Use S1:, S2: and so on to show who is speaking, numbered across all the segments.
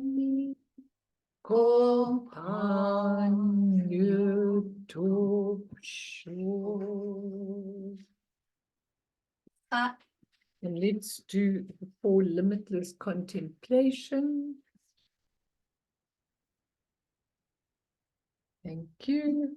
S1: And let's do the 4 limitless contemplation. Thank you.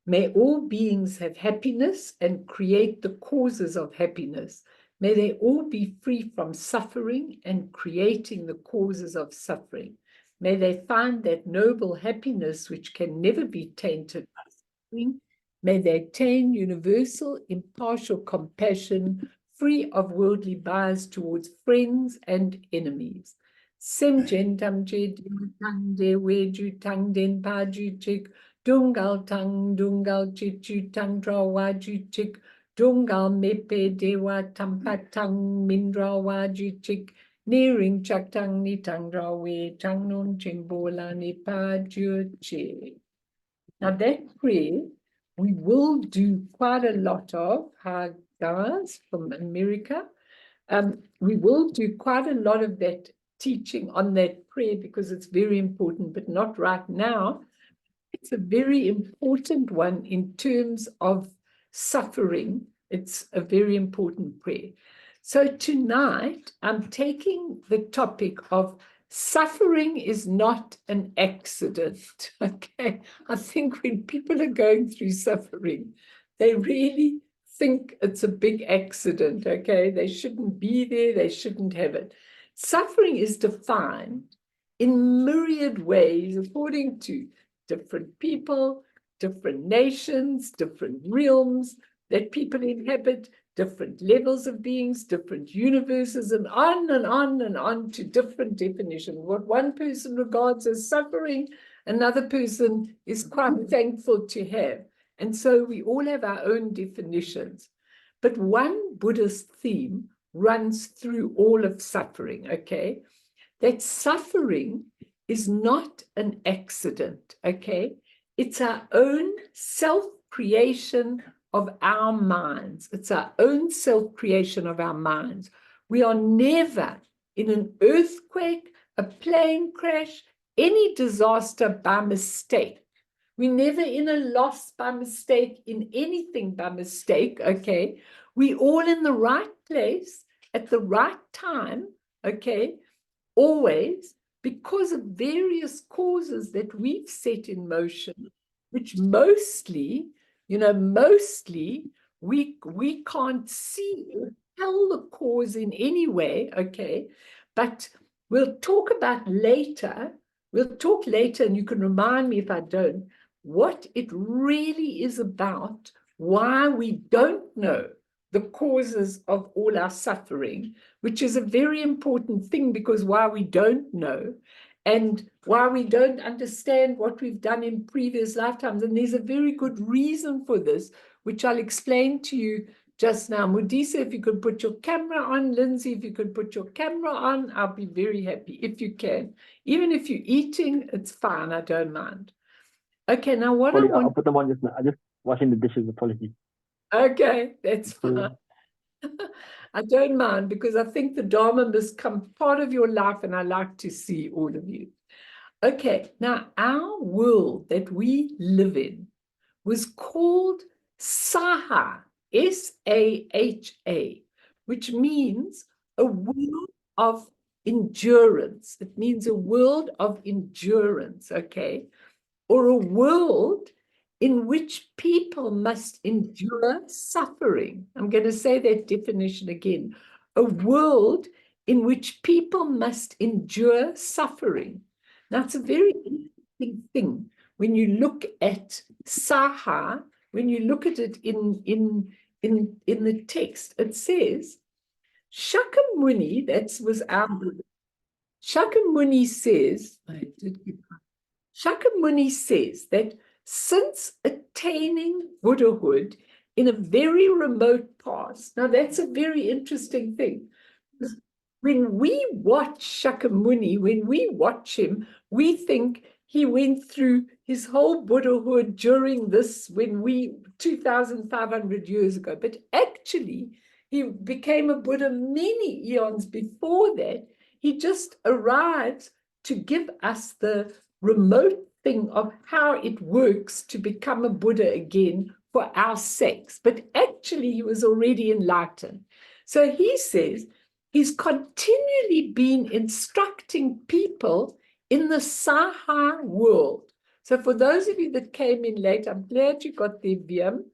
S1: May all beings have happiness and create the causes of happiness. May they all be free from suffering and creating the causes of suffering. May they find that noble happiness which can never be tainted by suffering. May they attain universal, impartial compassion, free of worldly bias towards friends and enemies. Sem jen tam je tang de we ju tang den pa ju chik dungal chichu tang dra wa ju chik dungal mepe dewa tampa tang mindra wa ju chik nearing chak tang ni tang dra we tang nun chimbola ni pa ju chik. Now that prayer we will do quite a lot of. Hi guys from America. We will do quite a lot of that teaching on that prayer because it's very important, but not right now. It's a very important one in terms of suffering. It's a very important prayer. So tonight, I'm taking the topic of suffering is not an accident, okay? I think when people are going through suffering, they really think it's a big accident, okay? They shouldn't be there, they shouldn't have it. Suffering is defined in myriad ways according to different people, different nations, different realms that people inhabit, different levels of beings, different universes, and on and on and on to different definitions. What one person regards as suffering, another person is quite thankful to have. And so we all have our own definitions. But one Buddhist theme runs through all of suffering, okay? That suffering is not an accident, okay? It's our own self-creation of our minds. It's our own self-creation of our minds. We are never in an earthquake, a plane crash, any disaster by mistake. We're never in a loss by mistake, in anything by mistake, okay? We're all in the right place at the right time, okay? Always, because of various causes that we've set in motion, which mostly, mostly we can't see or tell the cause in any way, okay? But we'll talk about later, we'll talk later, and you can remind me if I don't, what it really is about, why we don't know the causes of all our suffering, which is a very important thing, because why we don't know and why we don't understand what we've done in previous lifetimes. And there's a very good reason for this, which I'll explain to you just now. Mudisa, if you could put your camera on. Lindsay, if you could put your camera on, I'll be very happy if you can. Even if you're eating, it's fine. I don't mind. Okay, now what
S2: Polly, I'll put them on just now. I'm just washing the dishes. Apologies.
S1: Okay, that's fine. I don't mind, because I think the Dharma must come part of your life, and I like to see all of you. Okay, now our world that we live in was called Saha, S-A-H-A, which means a world of endurance. It means a world of endurance, okay? Or a world in which people must endure suffering. I'm going to say that definition again. A world in which people must endure suffering. Now, it's a very interesting thing when you look at Saha, when you look at it in the text. It says, Shakyamuni, that was our Buddha. Shakyamuni says, Shakyamuni says that since attaining Buddhahood in a very remote past, now that's a very interesting thing. When we watch Shakyamuni, when we watch him, we think he went through his whole Buddhahood during this, 2,500 years ago. But actually, he became a Buddha many eons before that. he just arrives to give us the remote thing of how it works to become a Buddha again for our sakes. But actually, he was already enlightened. So he says he's continually been instructing people in the Saha world. So for those of you that came in late, I'm glad you got there, Viam.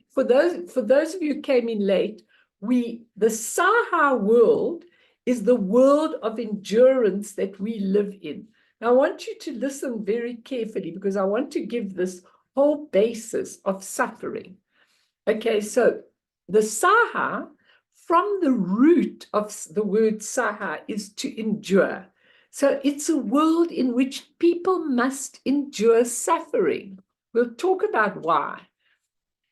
S1: For those of you who came in late, the Saha world is the world of endurance that we live in. Now, I want you to listen very carefully because I want to give this whole basis of suffering. Okay, so the Saha, from the root of the word Saha, is to endure. So it's a world in which people must endure suffering. We'll talk about why.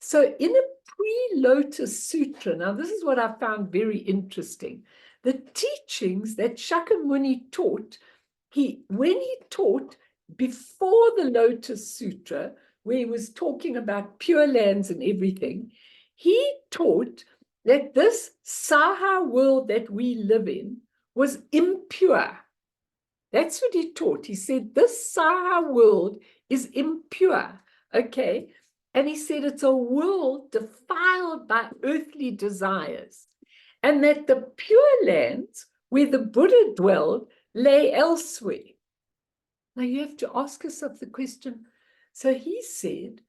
S1: So in a pre-Lotus Sutra, now this is what I found very interesting. The teachings that Shakyamuni taught, when he taught before the Lotus Sutra, where he was talking about pure lands and everything, he taught that this Saha world that we live in was impure. That's what he taught. He said, this Saha world is impure, okay? And he said it's a world defiled by earthly desires, and that the pure lands where the Buddha dwelled lay elsewhere. Now you have to ask yourself the question. So he said,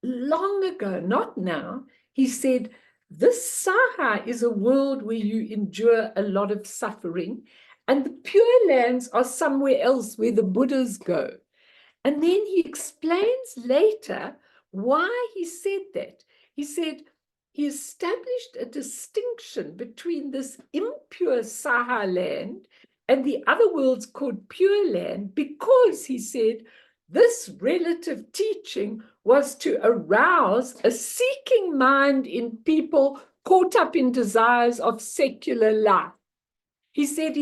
S1: long ago, not now, he said, this Saha is a world where you endure a lot of suffering, and the pure lands are somewhere else where the Buddhas go. And then he explains later why he said that. He said he established a distinction between this impure Saha land and the other worlds called pure land because, he said, this relative teaching was to arouse a seeking mind in people caught up in desires of secular life. He said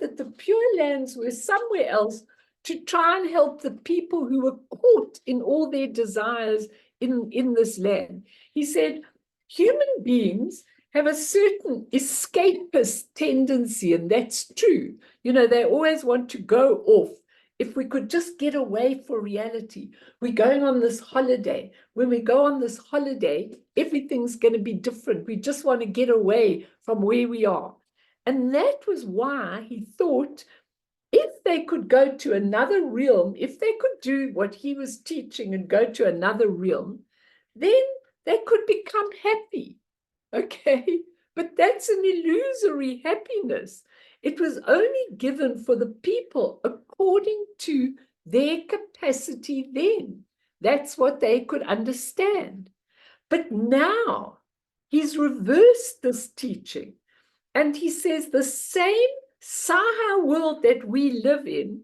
S1: that the pure lands were somewhere else to try and help the people who were caught in all their desires in this land. He said, human beings have a certain escapist tendency, and that's true. You know, they always want to go off. If we could just get away for reality, we're going on this holiday. When we go on this holiday, everything's going to be different. We just want to get away from where we are. And that was why he thought if they could go to another realm, if they could do what he was teaching and go to another realm, then they could become happy. Okay, but that's an illusory happiness. It was only given for the people according to their capacity then. That's what they could understand. But now he's reversed this teaching. And he says the same Saha world that we live in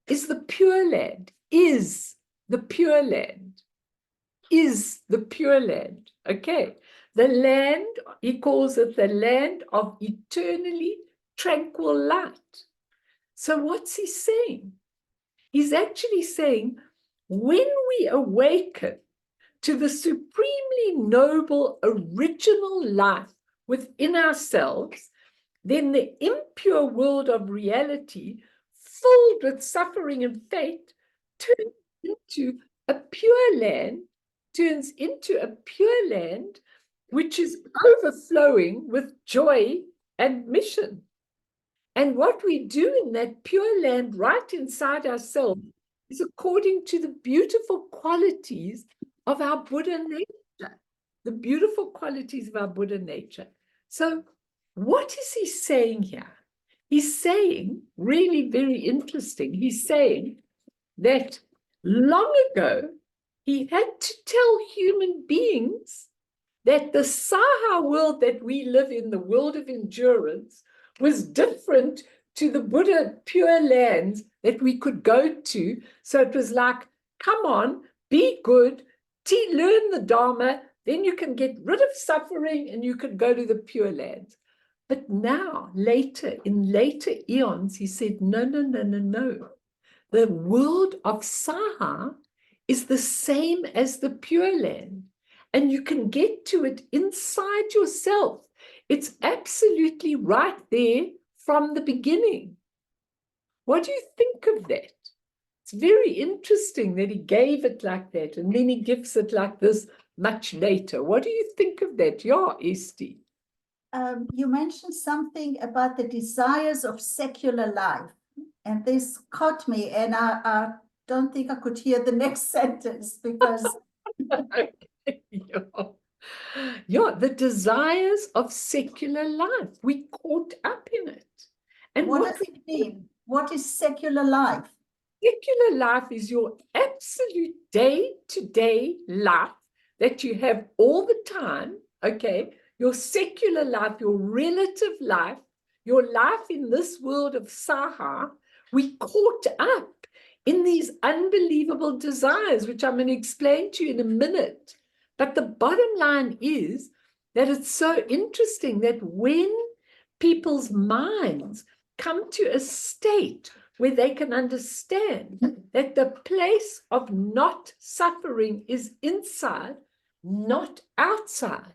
S1: is the pure land, is the pure land, is the pure land. Okay. The land, he calls it the land of eternally tranquil light. So what's he saying? He's actually saying when we awaken to the supremely noble original life within ourselves, then the impure world of reality, filled with suffering and fate, turns into a pure land, which is overflowing with joy and mission. And what we do in that pure land right inside ourselves is according to the beautiful qualities of our Buddha nature, the beautiful qualities of our Buddha nature. So what is he saying here? He's saying, really very interesting, he's saying that long ago, he had to tell human beings that the Saha world that we live in, the world of endurance, was different to the Buddha pure lands that we could go to. So it was like, come on, be good, learn the Dharma, then you can get rid of suffering and you can go to the pure lands. But now, in later eons, he said, no, no, no, no, no. The world of Saha is the same as the pure land. And you can get to it inside yourself. It's absolutely right there from the beginning. What do you think of that? It's very interesting that he gave it like that, and then he gives it like this much later. What do you think of that? Yeah, Esti.
S3: You mentioned something about the desires of secular life, and this caught me, and I don't think I could hear the next sentence because
S1: Yeah. Yeah, the desires of secular life. We caught up in it. And
S3: what does it mean? What is secular life?
S1: Secular life is your absolute day-to-day life that you have all the time, okay? Your secular life, your relative life, your life in this world of Saha, we caught up in these unbelievable desires, which I'm going to explain to you in a minute. But the bottom line is that it's so interesting that when people's minds come to a state where they can understand that the place of not suffering is inside, not outside.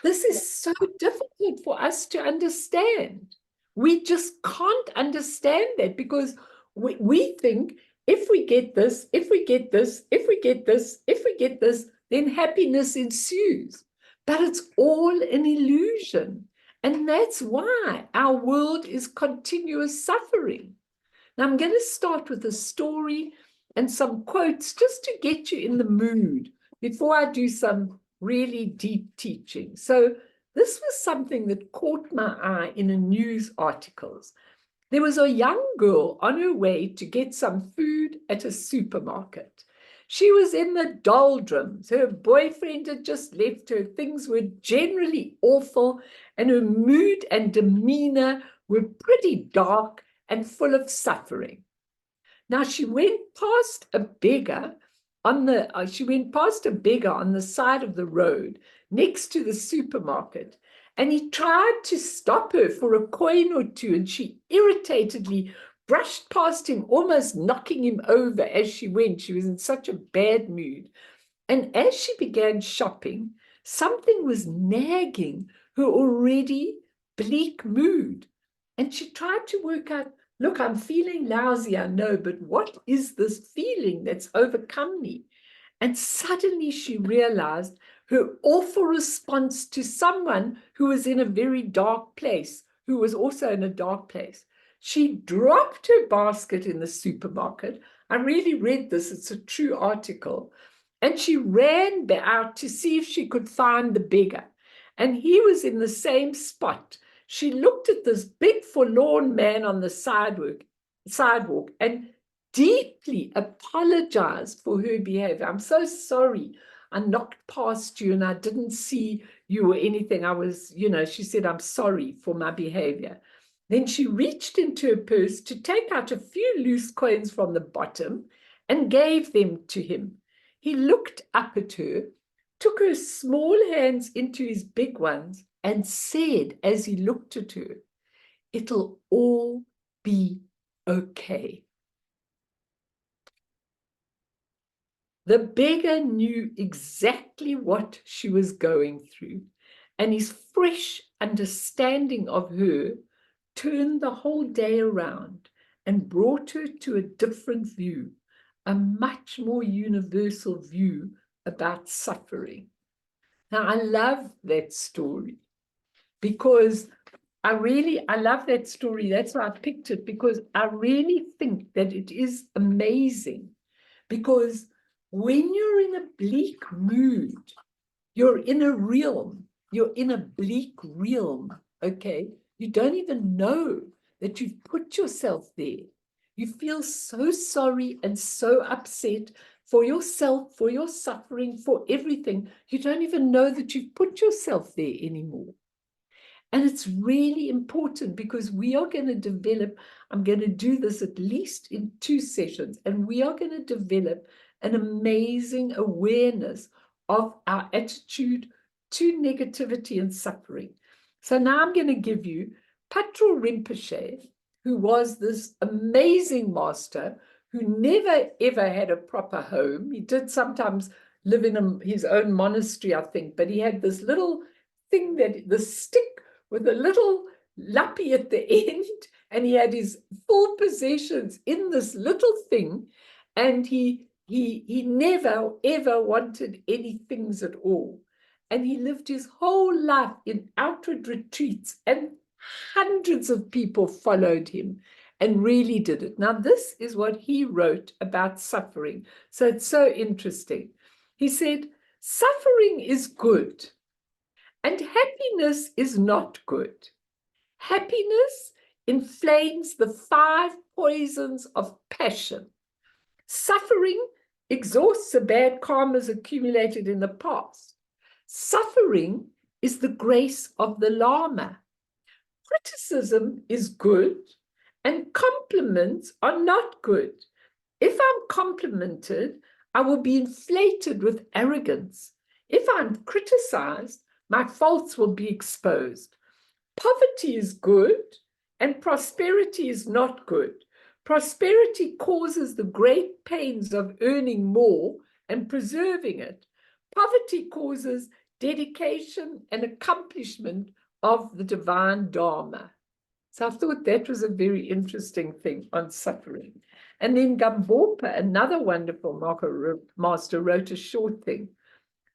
S1: This is so difficult for us to understand. We just can't understand that because we think if we get this, if we get this, if we get this, if we get this, then happiness ensues. But it's all an illusion. And that's why our world is continuous suffering. Now, I'm going to start with a story and some quotes just to get you in the mood before I do some really deep teaching. So this was something that caught my eye in a news articles. There was a young girl on her way to get some food at a supermarket. She was in the doldrums. Her boyfriend had just left her. Things were generally awful, and her mood and demeanor were pretty dark and full of suffering. Now she went past a beggar on the side of the road next to the supermarket, and he tried to stop her for a coin or two, and she irritatedly brushed past him, almost knocking him over as she went. She was in such a bad mood. And as she began shopping, something was nagging her already bleak mood. And she tried to work out, look, I'm feeling lousy, I know, but what is this feeling that's overcome me? And suddenly she realized her awful response to someone who was in a very dark place, who was also in a dark place. She dropped her basket in the supermarket. I really read this, it's a true article. And she ran out to see if she could find the beggar. And he was in the same spot. She looked at this big forlorn man on the sidewalk and deeply apologized for her behavior. I'm so sorry. I knocked past you and I didn't see you or anything. I was, she said, I'm sorry for my behavior. Then she reached into her purse to take out a few loose coins from the bottom and gave them to him. He looked up at her, took her small hands into his big ones, and said, as he looked at her, "It'll all be okay." The beggar knew exactly what she was going through, and his fresh understanding of her turned the whole day around and brought her to a different view, a much more universal view about suffering. Now, I love that story because I love that story. That's why I picked it, because I really think that it is amazing. Because when you're in a bleak mood, you're in a bleak realm, okay? You don't even know that you've put yourself there. You feel so sorry and so upset for yourself, for your suffering, for everything. You don't even know that you've put yourself there anymore. And it's really important because we are going to develop, I'm going to do this at least in 2 sessions, and we are going to develop an amazing awareness of our attitude to negativity and suffering. So now I'm going to give you Patrul Rinpoche, who was this amazing master who never ever had a proper home. He did sometimes live in his own monastery, I think, but he had this little thing, the stick with a little lappy at the end, and he had his full possessions in this little thing, and he never ever wanted any things at all. And he lived his whole life in outward retreats, and hundreds of people followed him and really did it. Now, this is what he wrote about suffering. So it's so interesting. He said, suffering is good, and happiness is not good. Happiness inflames the 5 poisons of passion. Suffering exhausts the bad karmas accumulated in the past. Suffering is the grace of the Lama. Criticism is good, and compliments are not good. If I'm complimented, I will be inflated with arrogance. If I'm criticized, my faults will be exposed. Poverty is good, and prosperity is not good. Prosperity causes the great pains of earning more and preserving it. Poverty causes dedication and accomplishment of the divine Dharma. So I thought that was a very interesting thing on suffering. And then Gambopa, another wonderful master, wrote a short thing.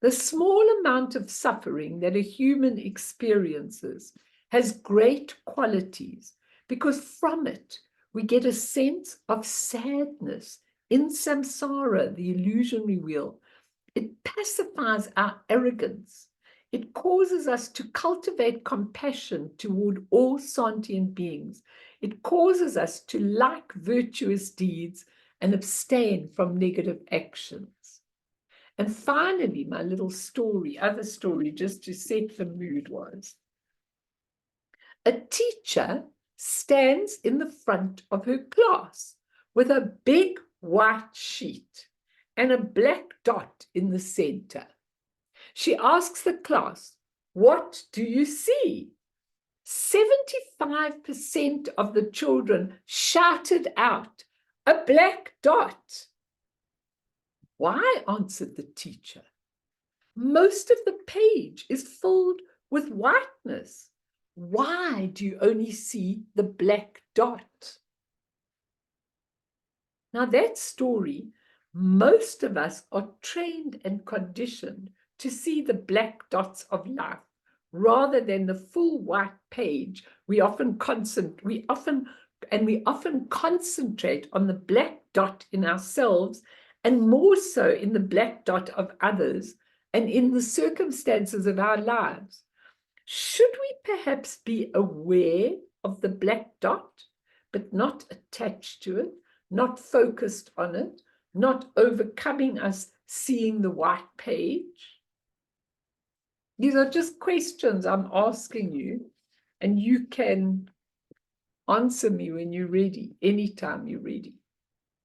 S1: The small amount of suffering that a human experiences has great qualities, because from it we get a sense of sadness in samsara, the illusionary wheel. It pacifies our arrogance. It causes us to cultivate compassion toward all sentient beings. It causes us to like virtuous deeds and abstain from negative actions. And finally, my little other story, just to set the mood, was a teacher stands in the front of her class with a big white sheet and a black dot in the center. She asks the class, "What do you see?" 75% of the children shouted out, "A black dot." "Why?" answered the teacher. "Most of the page is filled with whiteness. Why do you only see the black dot?" Now, that story, most of us are trained and conditioned to see the black dots of life rather than the full white page. We often concentrate on the black dot in ourselves, and more so in the black dot of others and in the circumstances of our lives. Should we perhaps be aware of the black dot, but not attached to it, not focused on it, not overcoming us seeing the white page? These are just questions I'm asking you, and you can answer me when you're ready, anytime you're ready.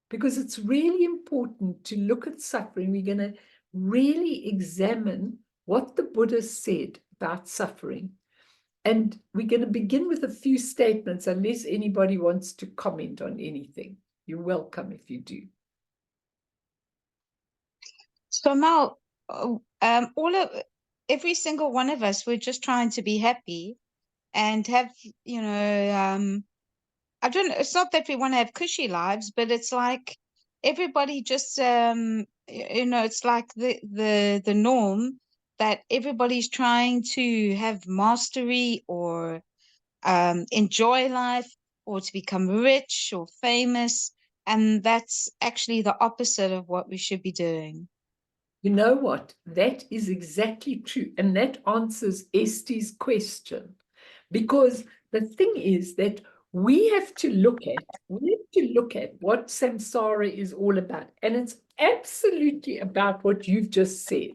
S1: Because it's really important to look at suffering. We're going to really examine what the Buddha said about suffering. And we're going to begin with a few statements, unless anybody wants to comment on anything. You're welcome if you do.
S4: So Mal, every single one of us, we're just trying to be happy and have, I don't know, it's not that we want to have cushy lives, but it's like everybody just, it's like the norm that everybody's trying to have mastery or enjoy life or to become rich or famous. And that's actually the opposite of what we should be doing.
S1: You know what? That is exactly true. And that answers Esther's question. Because the thing is that we have to look at what samsara is all about. And it's absolutely about what you've just said.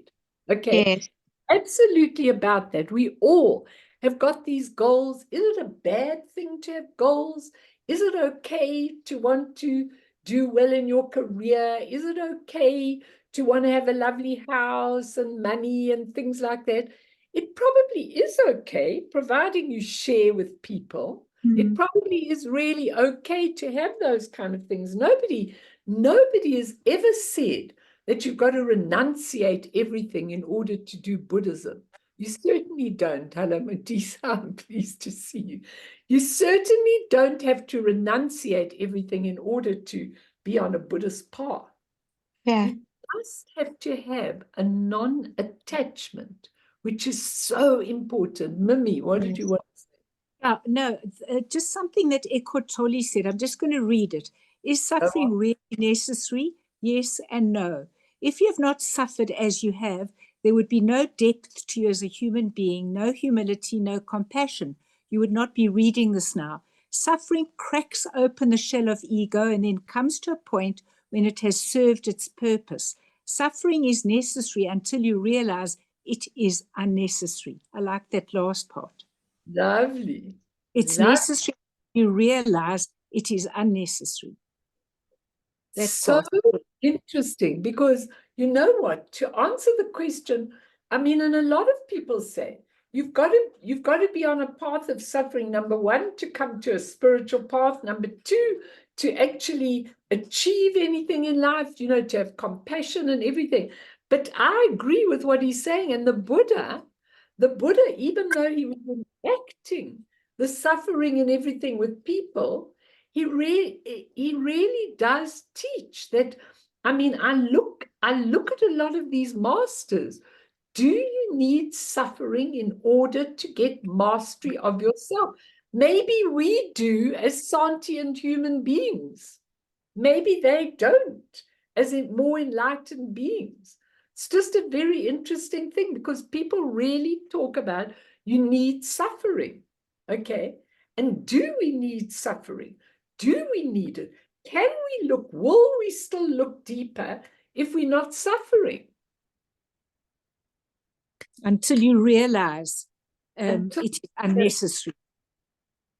S1: Okay?
S4: Yes.
S1: Absolutely about that. We all have got these goals. Is it a bad thing to have goals? Is it okay to want to do well in your career? Is it okay to want to have a lovely house and money and things like that? It probably is okay, providing you share with people. It probably is really okay to have those kind of things. Nobody has ever said that you've got to renunciate everything in order to do Buddhism. You certainly don't. Hello, Matisa. I'm pleased to see you. You certainly don't have to renunciate everything in order to be on a Buddhist path.
S4: Yeah.
S1: You just have to have a non-attachment, which is so important. Mimi, what did you want to say?
S5: No, just something that Eckhart Tolle said. I'm just going to read it. Is suffering really necessary? Yes and no. If you have not suffered as you have, there would be no depth to you as a human being, no humility, no compassion. You would not be reading this now. Suffering cracks open the shell of ego and then comes to a point when it has served its purpose. Suffering is necessary until you realize it is unnecessary. I like that last part.
S1: Lovely.
S5: It's
S1: Lovely.
S5: necessary. You realize it is unnecessary. That's
S1: So
S5: part.
S1: interesting, because you know what, to answer the question, I mean, and a lot of people say you've got to be on a path of suffering, number one, to come to a spiritual path, number two, to actually achieve anything in life, you know, to have compassion and everything. But I agree with what he's saying. And the Buddha, even though he was enacting the suffering and everything with people, he really does teach that. I mean, I look at a lot of these masters. Do you need suffering in order to get mastery of yourself? Maybe we do as sentient human beings. Maybe they don't, as in more enlightened beings. It's just a very interesting thing, because people really talk about you need suffering. Okay. And do we need suffering? Do we need it? Will we still look deeper if we're not suffering?
S5: Until you realize it is unnecessary.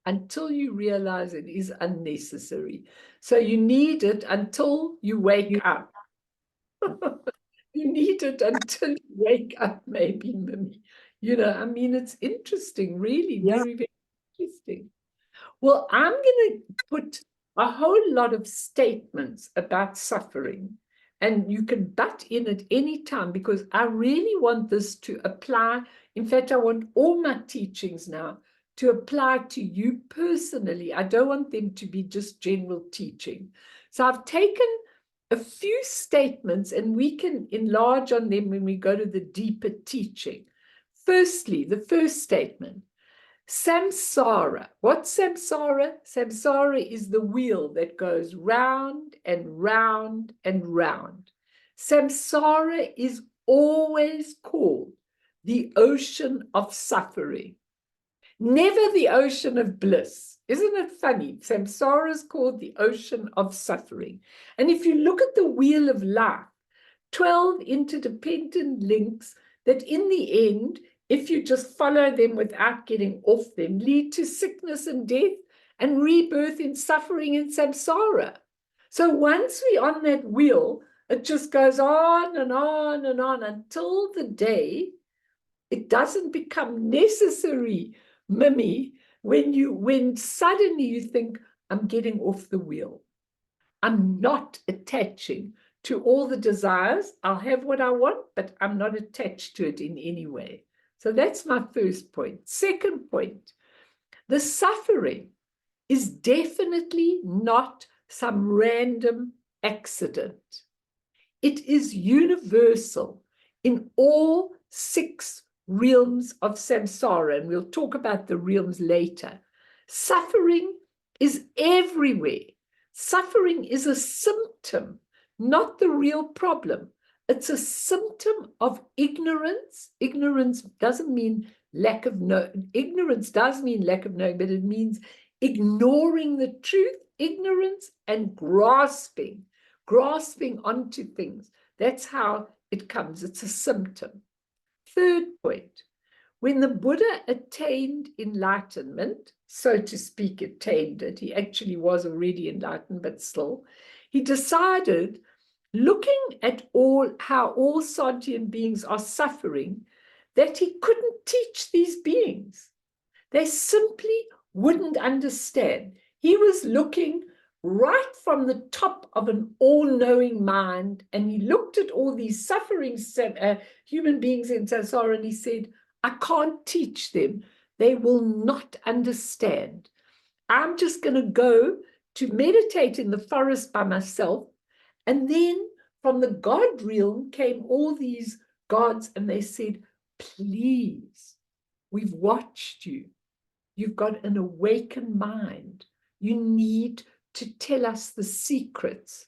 S1: Until you realize it is unnecessary. So you need it until you wake up. You need it until you wake up, maybe, Mimi. You know, I mean, it's interesting, really, very, very interesting. Well, I'm going to put a whole lot of statements about suffering, and you can butt in at any time, because I really want this to apply. In fact, I want all my teachings now to apply to you personally. I don't want them to be just general teaching. So I've taken a few statements, and we can enlarge on them when we go to the deeper teaching. Firstly, the first statement. Samsara. What's samsara? Samsara is the wheel that goes round and round and round. Samsara is always called the ocean of suffering, never the ocean of bliss. Isn't it funny? Samsara is called the ocean of suffering. And if you look at the wheel of life, 12 interdependent links that in the end, if you just follow them without getting off them, lead to sickness and death and rebirth in suffering and samsara. So once we're on that wheel, it just goes on and on and on until the day it doesn't become necessary, Mimi, when suddenly you think, I'm getting off the wheel. I'm not attaching to all the desires. I'll have what I want, but I'm not attached to it in any way. So that's my first point. Second point, the suffering is definitely not some random accident. It is universal in all 6 realms of samsara, and we'll talk about the realms later. Suffering is everywhere. Suffering is a symptom, not the real problem. It's a symptom of ignorance. Ignorance doesn't mean lack of knowing. Ignorance does mean lack of knowing, but it means ignoring the truth, ignorance, and grasping onto things. That's how it comes. It's a symptom. Third point, when the Buddha attained enlightenment, so to speak, attained it, he actually was already enlightened, but still, he decided, looking at how all sentient beings are suffering, that he couldn't teach these beings. They simply wouldn't understand. He was looking right from the top of an all-knowing mind, and he looked at all these suffering human beings in samsara, and he said, I can't teach them. They will not understand. I'm just going to go to meditate in the forest by myself. And then from the God realm came all these gods, and they said, please, we've watched you. You've got an awakened mind. You need to tell us the secrets.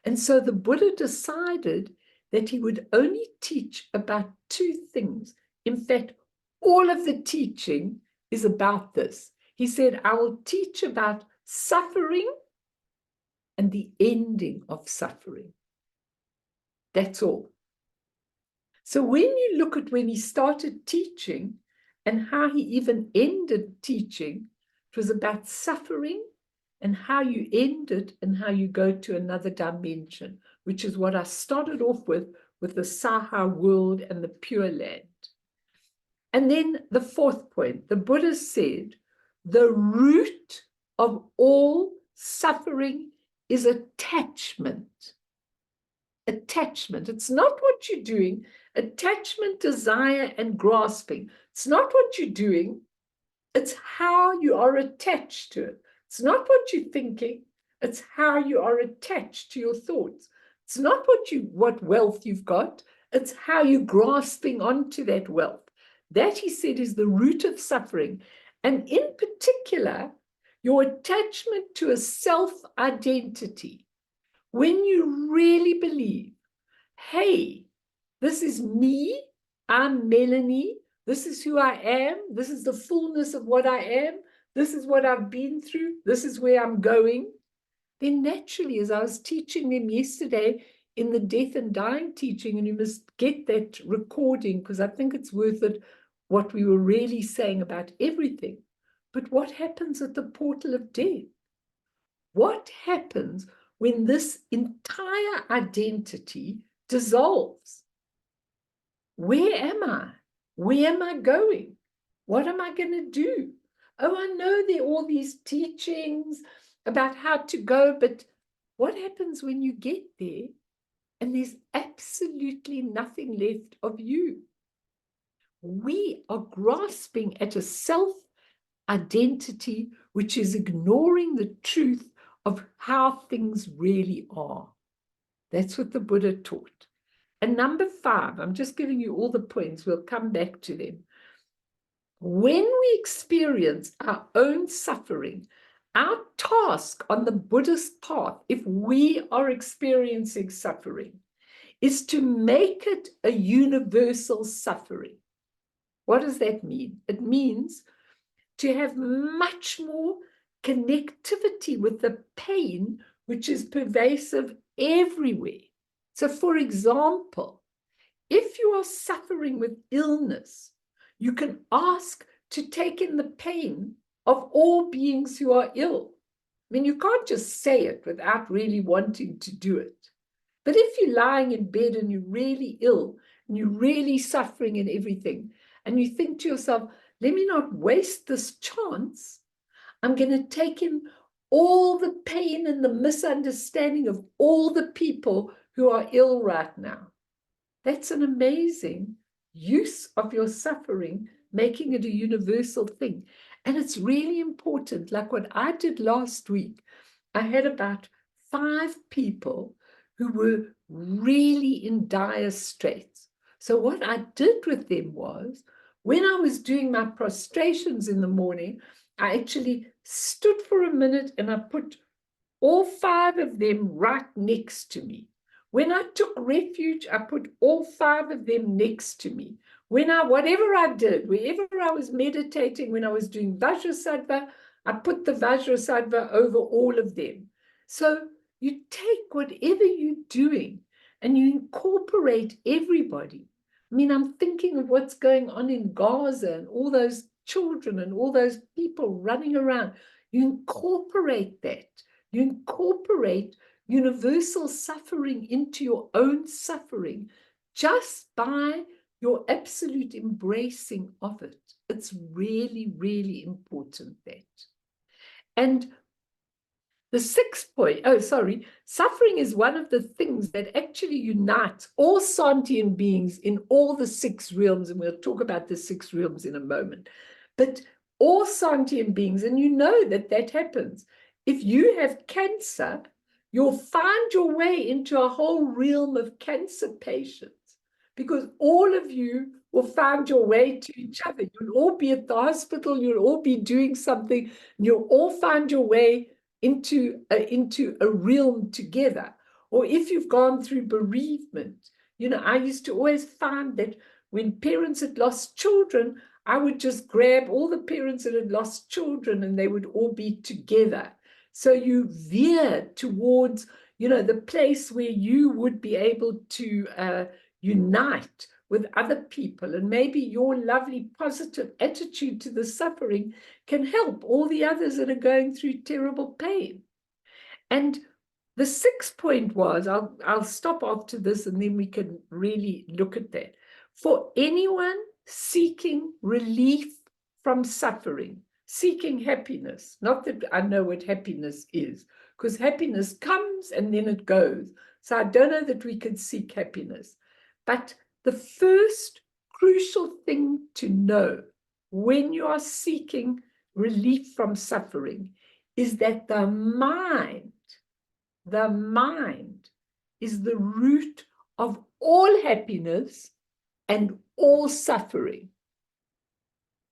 S1: And so the Buddha decided that he would only teach about two things. In fact, all of the teaching is about this. He said, I will teach about suffering and the ending of suffering. That's all. So when you look at when he started teaching and how he even ended teaching, it was about suffering and how you end it and how you go to another dimension, which is what I started off with the Saha world and the Pure Land. And then the fourth point, the Buddha said, the root of all suffering is attachment. Attachment. It's not what you're doing. Attachment, desire, and grasping. It's not what you're doing. It's how you are attached to it. It's not what you're thinking. It's how you are attached to your thoughts. It's not what wealth you've got. It's how you're grasping onto that wealth. That, he said, is the root of suffering. And in particular, your attachment to a self-identity. When you really believe, hey, this is me, I'm Melanie, this is who I am, this is the fullness of what I am, this is what I've been through, this is where I'm going, then naturally, as I was teaching them yesterday in the death and dying teaching, and you must get that recording because I think it's worth it, what we were really saying about everything. But what happens at the portal of death? What happens when this entire identity dissolves? Where am I? Where am I going? What am I going to do? Oh, I know there are all these teachings about how to go, but what happens when you get there and there's absolutely nothing left of you? We are grasping at a self-identity which is ignoring the truth of how things really are. That's what the Buddha taught. And number 5, I'm just giving you all the points. We'll come back to them. When we experience our own suffering, our task on the Buddhist path, if we are experiencing suffering, is to make it a universal suffering. What does that mean? It means to have much more connectivity with the pain which is pervasive everywhere. So, for example, if you are suffering with illness, you can ask to take in the pain of all beings who are ill. I mean, you can't just say it without really wanting to do it. But if you're lying in bed and you're really ill and you're really suffering and everything, and you think to yourself, let me not waste this chance. I'm going to take in all the pain and the misunderstanding of all the people who are ill right now. That's an amazing use of your suffering, making it a universal thing. And it's really important. Like what I did last week, I had about 5 people who were really in dire straits. So what I did with them was, when I was doing my prostrations in the morning, I actually stood for a minute and I put all 5 of them right next to me. When I took refuge, I put all 5 of them next to me. Whatever I did, wherever I was meditating, when I was doing Vajrasattva, I put the Vajrasattva over all of them. So you take whatever you're doing and you incorporate everybody. I mean, I'm thinking of what's going on in Gaza and all those children and all those people running around. You incorporate that. You incorporate universal suffering into your own suffering just by your absolute embracing of it. It's really, really important that. And The sixth point, oh, sorry, suffering is one of the things that actually unites all sentient beings in all the 6 realms, and we'll talk about the 6 realms in a moment. But all sentient beings, and you know that that happens. If you have cancer, you'll find your way into a whole realm of cancer patients, because all of you will find your way to each other. You'll all be at the hospital, you'll all be doing something, and you'll all find your way into a realm together. Or if you've gone through bereavement, you know, I used to always find that when parents had lost children, I would just grab all the parents that had lost children and they would all be together. So you veer towards, you know, the place where you would be able to unite with other people, and maybe your lovely positive attitude to the suffering can help all the others that are going through terrible pain. And the 6th point was, I'll stop after this and then we can really look at that. For anyone seeking relief from suffering, seeking happiness, not that I know what happiness is, because happiness comes and then it goes. So I don't know that we could seek happiness. But the first crucial thing to know when you are seeking relief from suffering is that the mind is the root of all happiness and all suffering.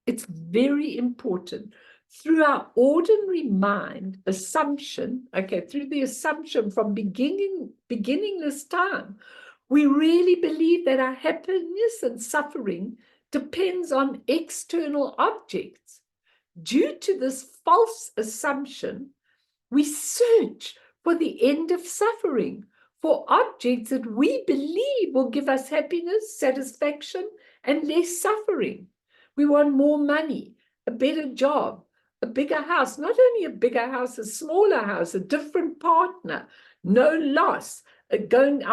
S1: It's very important. Through our ordinary mind assumption, okay, through the assumption from beginningless time, we really believe that our happiness and suffering depends on external objects. Due to this false assumption, we search for the end of suffering, for objects that we believe will give us happiness, satisfaction, and less suffering. We want more money, a better job, a bigger house, not only a bigger house, a smaller house, a different partner, no loss. I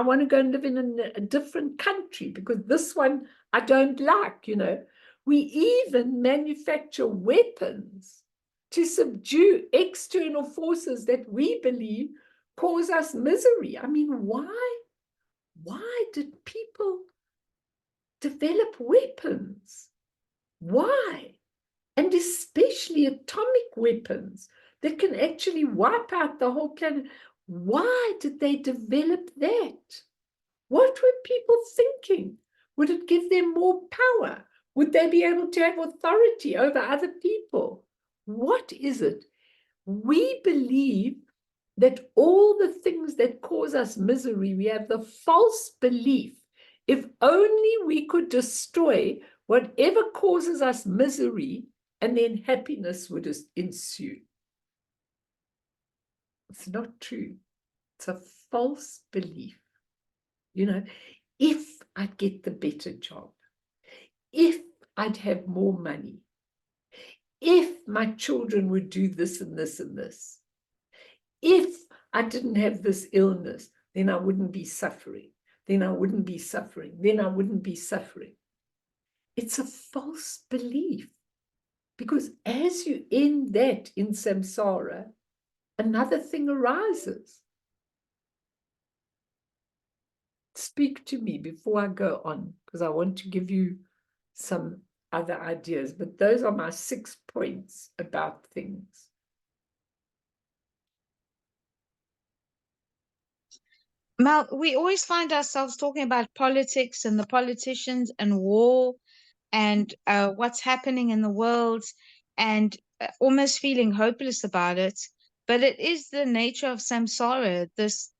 S1: want to go and live in a different country because this one I don't like, you know. We even manufacture weapons to subdue external forces that we believe cause us misery. I mean, why did people develop weapons? Why? And especially atomic weapons that can actually wipe out the whole planet. Why did they develop that? What were people thinking? Would it give them more power? Would they be able to have authority over other people? What is it? We believe that all the things that cause us misery, we have the false belief, if only we could destroy whatever causes us misery, and then happiness would ensue. It's not true. It's a false belief. You know, if I'd get the better job, if I'd have more money, if my children would do this and this and this, if I didn't have this illness, then I wouldn't be suffering. Then I wouldn't be suffering. Then I wouldn't be suffering. It's a false belief. Because as you end that in samsara, another thing arises. Speak to me before I go on, because I want to give you some other ideas. But those are my 6 points about things.
S4: Mal, we always find ourselves talking about politics and the politicians and war and what's happening in the world, and almost feeling hopeless about it. But it is the nature of samsara. This,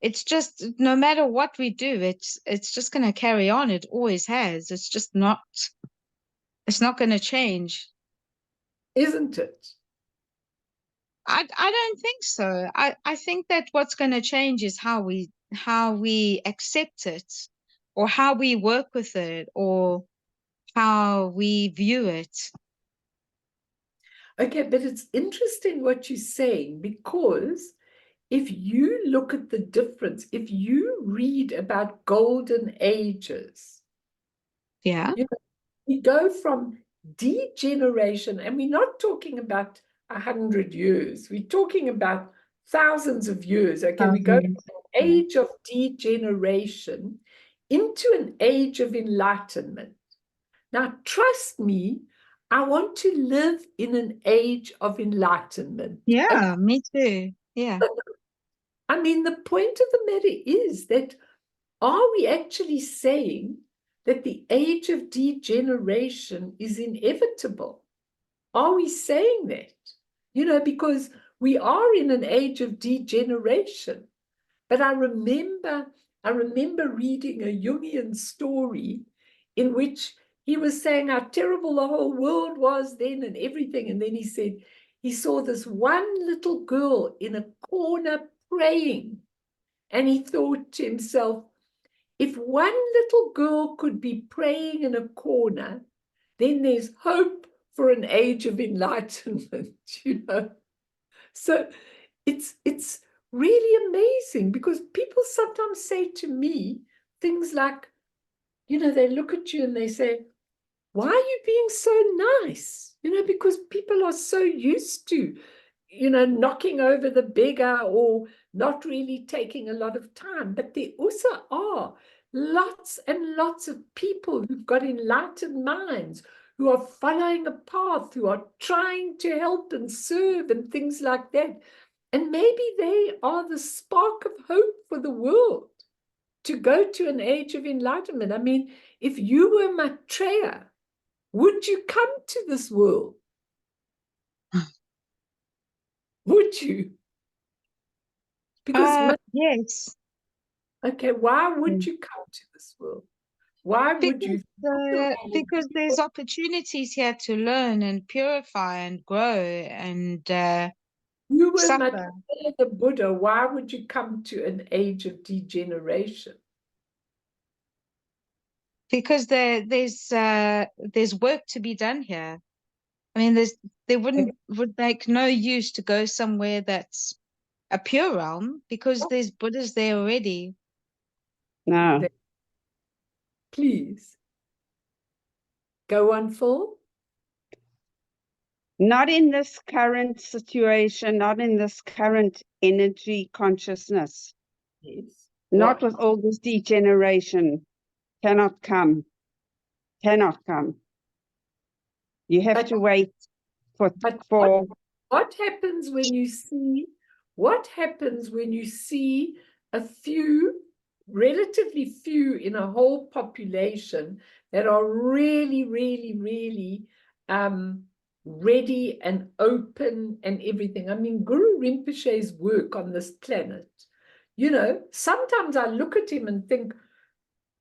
S4: it's just no matter what we do, it's just going to carry on. It always has. It's just not. It's not going to change,
S1: Isn't it?
S4: I don't think so. I think that what's going to change is how we accept it, or how we work with it, or how we view it.
S1: Okay, but it's interesting what you're saying, because if you look at the difference, if you read about golden ages,
S4: Yeah.
S1: you know, we go from degeneration, and we're not talking about 100 years. We're talking about thousands of years. Okay, we go from an age of degeneration into an age of enlightenment. Now, trust me, I want to live in an age of enlightenment.
S4: Yeah, me too. Yeah.
S1: I mean, the point of the matter is that are we actually saying that the age of degeneration is inevitable? Are we saying that? You know, because we are in an age of degeneration. But I remember reading a Jungian story in which he was saying how terrible the whole world was then and everything. And then he said he saw this one little girl in a corner praying. And he thought to himself, if one little girl could be praying in a corner, then there's hope for an age of enlightenment, you know. So it's really amazing because people sometimes say to me things like, you know, they look at you and they say, why are you being so nice? You know, because people are so used to, you know, knocking over the beggar or not really taking a lot of time. But there also are lots and lots of people who've got enlightened minds, who are following a path, who are trying to help and serve and things like that. And maybe they are the spark of hope for the world to go to an age of enlightenment. I mean, if you were Maitreya, would you come to this world? Would you? Because,
S4: yes.
S1: okay, why would you come to this world? Why would you?
S4: Because there's opportunities here to learn and purify and grow and
S1: You were
S4: suffer.
S1: Maitreya the Buddha. Why would you come to an age of degeneration?
S4: Because there's work to be done here. I mean, would make no use to go somewhere that's a pure realm because there's Buddhas there already.
S6: No,
S1: Please. Go on, Phil.
S6: not in this current situation, not in this current energy consciousness,
S1: Yes.
S6: not
S1: What?
S6: with all this degeneration. Cannot come. Cannot come. You have
S1: But-
S6: to wait
S1: But
S6: for
S1: what happens when you see, what happens when you see a few, relatively few in a whole population that are really, really, really ready and open and everything? I mean, Guru Rinpoche's work on this planet, you know, sometimes I look at him and think,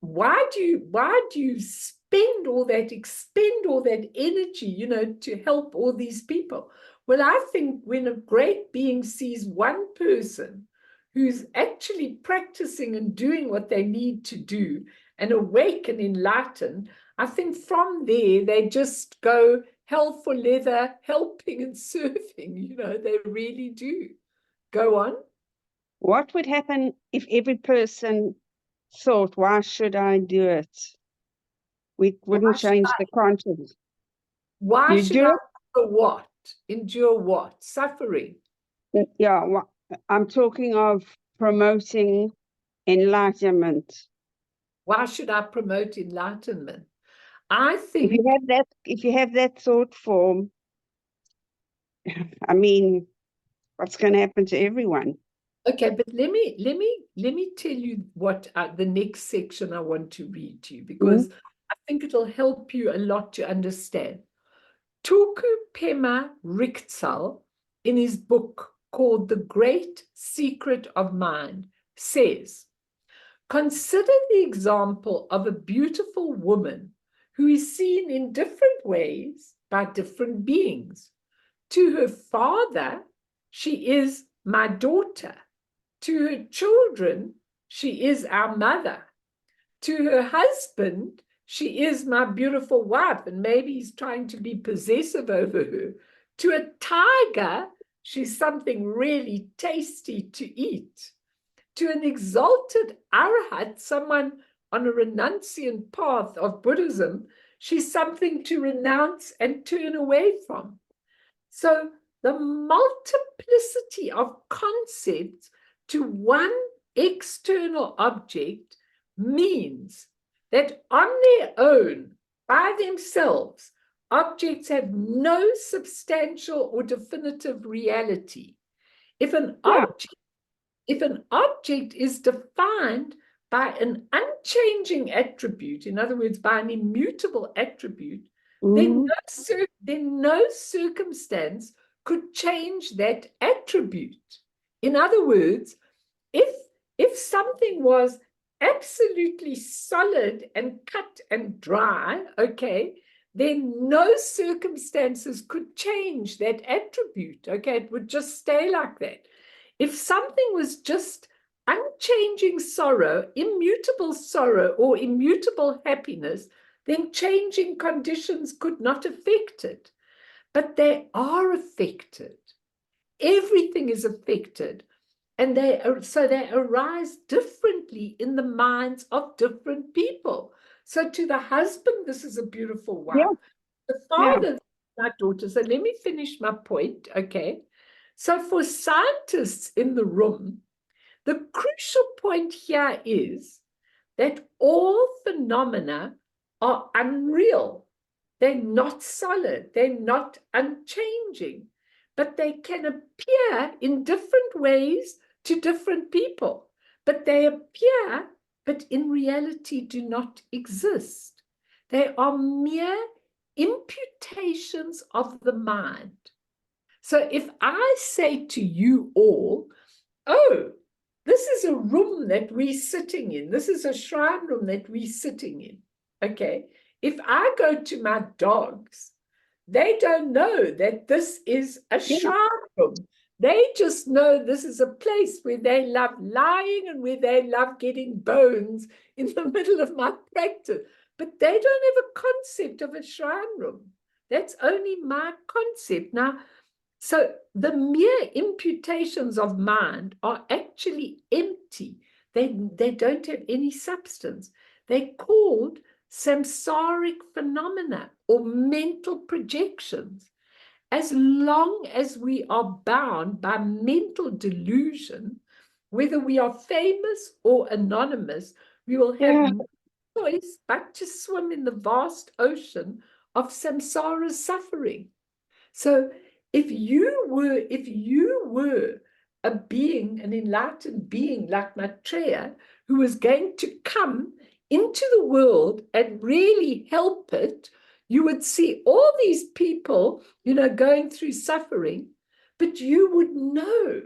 S1: why do you expend all that energy, you know, to help all these people? Well, I think when a great being sees one person who's actually practicing and doing what they need to do and awake and enlightened, I think from there they just go hell for leather, helping and serving, you know, they really do. Go on.
S6: what would happen if every person thought, why should I do it? We wouldn't change the conscience.
S1: Why
S6: You
S1: should
S6: do
S1: I endure what? Endure what? Suffering.
S6: Yeah, I'm talking of promoting enlightenment.
S1: Why should I promote enlightenment? I
S6: If
S1: think,
S6: you have that thought form, I mean, what's going to happen to everyone?
S1: okay, but let me tell you what the next section I want to read to you, because I think it'll help you a lot to understand. Tuku Pema Richtsal, in his book called The Great Secret of Mind, says, consider the example of a beautiful woman who is seen in different ways by different beings. To her father, she is my daughter. To her children, she is our mother. To her husband, she is my beautiful wife, and maybe he's trying to be possessive over her. To a tiger, she's something really tasty to eat. To an exalted arahat, someone on a renunciant path of Buddhism, she's something to renounce and turn away from. So the multiplicity of concepts to one external object means that on their own, by themselves, objects have no substantial or definitive reality. If an object is defined by an unchanging attribute, in other words, by an immutable attribute, then no circumstance could change that attribute. In other words, if something was absolutely solid and cut and dry, okay, then no circumstances could change that attribute, okay? It would just stay like that. If something was just unchanging sorrow, immutable sorrow, or immutable happiness, then changing conditions could not affect it. But they are affected. Everything is affected. And so they arise differently in the minds of different people. So to the husband, this is a beautiful one.
S6: Yeah.
S1: The father, my daughter. So let me finish my point, okay? So for scientists in the room, the crucial point here is that all phenomena are unreal. They're not solid. They're not unchanging. But they can appear in different ways to different people. But they appear, but in reality do not exist. They are mere imputations of the mind. So if I say to you all, oh, this is a room that we're sitting in, this is a shrine room that we're sitting in, okay? If I go to my dogs, they don't know that this is a shrine room. They just know this is a place where they love lying and where they love getting bones in the middle of my practice. But they don't have a concept of a shrine room. That's only my concept. Now, so the mere imputations of mind are actually empty. They don't have any substance. They're called samsaric phenomena or mental projections. As long as we are bound by mental delusion, whether we are famous or anonymous, we will have no choice but to swim in the vast ocean of samsara's suffering. So if you were a being, an enlightened being like Maitreya, who was going to come into the world and really help it, you would see all these people, going through suffering, but you would know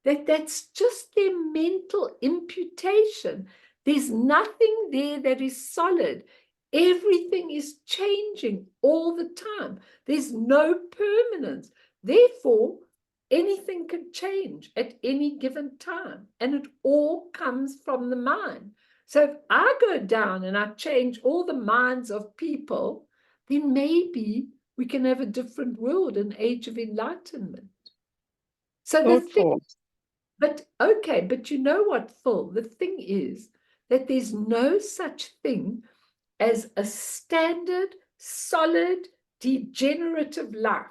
S1: that that's just their mental imputation. There's nothing there that is solid. Everything is changing all the time. There's no permanence. Therefore, anything can change at any given time, and it all comes from the mind. So if I go down and I change all the minds of people, then maybe we can have a different world, an age of enlightenment. So the thing, but you know what, Phil? The thing is that there's no such thing as a standard, solid, degenerative life.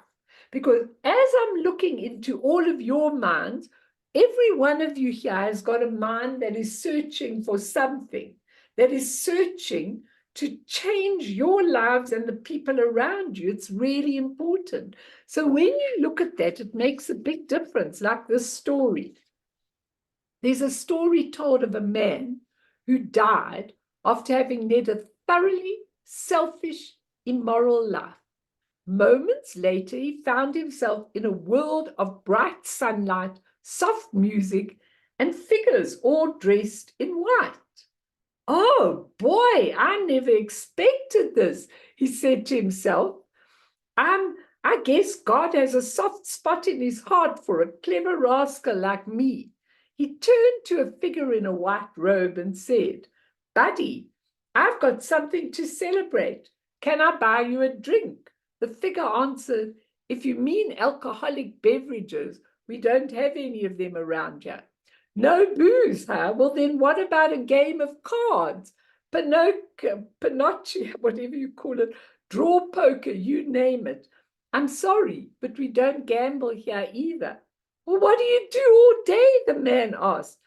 S1: Because as I'm looking into all of your minds, every one of you here has got a mind that is searching for something, that is searching to change your lives and the people around you. It's really important. So when you look at that, it makes a big difference, like this story. There's a story told of a man who died after having led a thoroughly selfish, immoral life. Moments later, he found himself in a world of bright sunlight, soft music, and figures all dressed in white. Oh boy, I never expected this, he said to himself. I guess God has a soft spot in his heart for a clever rascal like me. He turned to a figure in a white robe and said, "Buddy, I've got something to celebrate. Can I buy you a drink?" The figure answered, "If you mean alcoholic beverages, we don't have any of them around here." "No booze, huh? Well, then what about a game of cards? Pinocchio, whatever you call it, draw poker, you name it. I'm sorry, but we don't gamble here either. Well, what do you do all day? The man asked.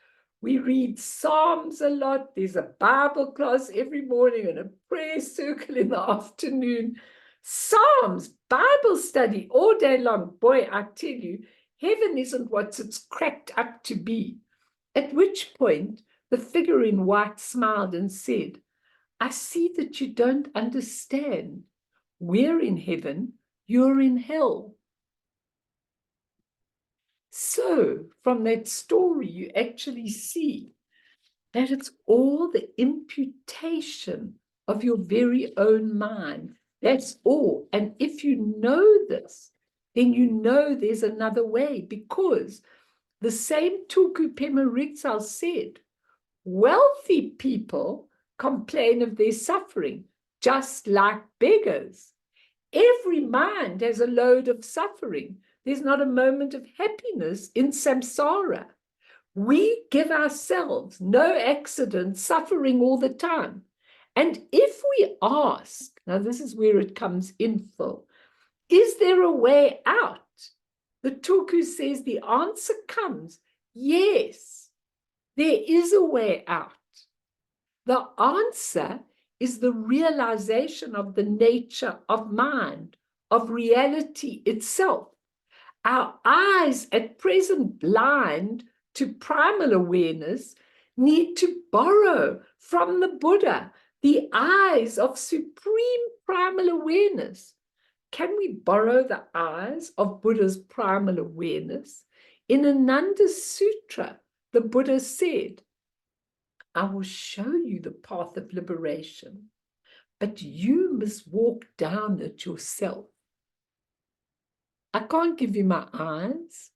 S1: We read Psalms a lot. There's a Bible class every morning and a prayer circle in the afternoon. Psalms, Bible study all day long. Boy, I tell you, heaven isn't what it's cracked up to be. At which point, the figure in white smiled and said, I see that you don't understand. We're in heaven, you're in hell. So, from that story, you actually see that it's all the imputation of your very own mind. That's all. And if you know this, then you know there's another way, because the same Tuku Pema Rizal said, wealthy people complain of their suffering, just like beggars. Every mind has a load of suffering. There's not a moment of happiness in samsara. We give ourselves no accident, suffering all the time. And if we ask, now this is where it comes in full, is there a way out? The Tuku says the answer comes, yes, there is a way out. The answer is the realization of the nature of mind, of reality itself. Our eyes, at present blind to primal awareness, need to borrow from the Buddha the eyes of supreme primal awareness. Can we borrow the eyes of Buddha's primal awareness? In Ananda Sutra, the Buddha said, I will show you the path of liberation, but you must walk down it yourself. I can't give you my eyes.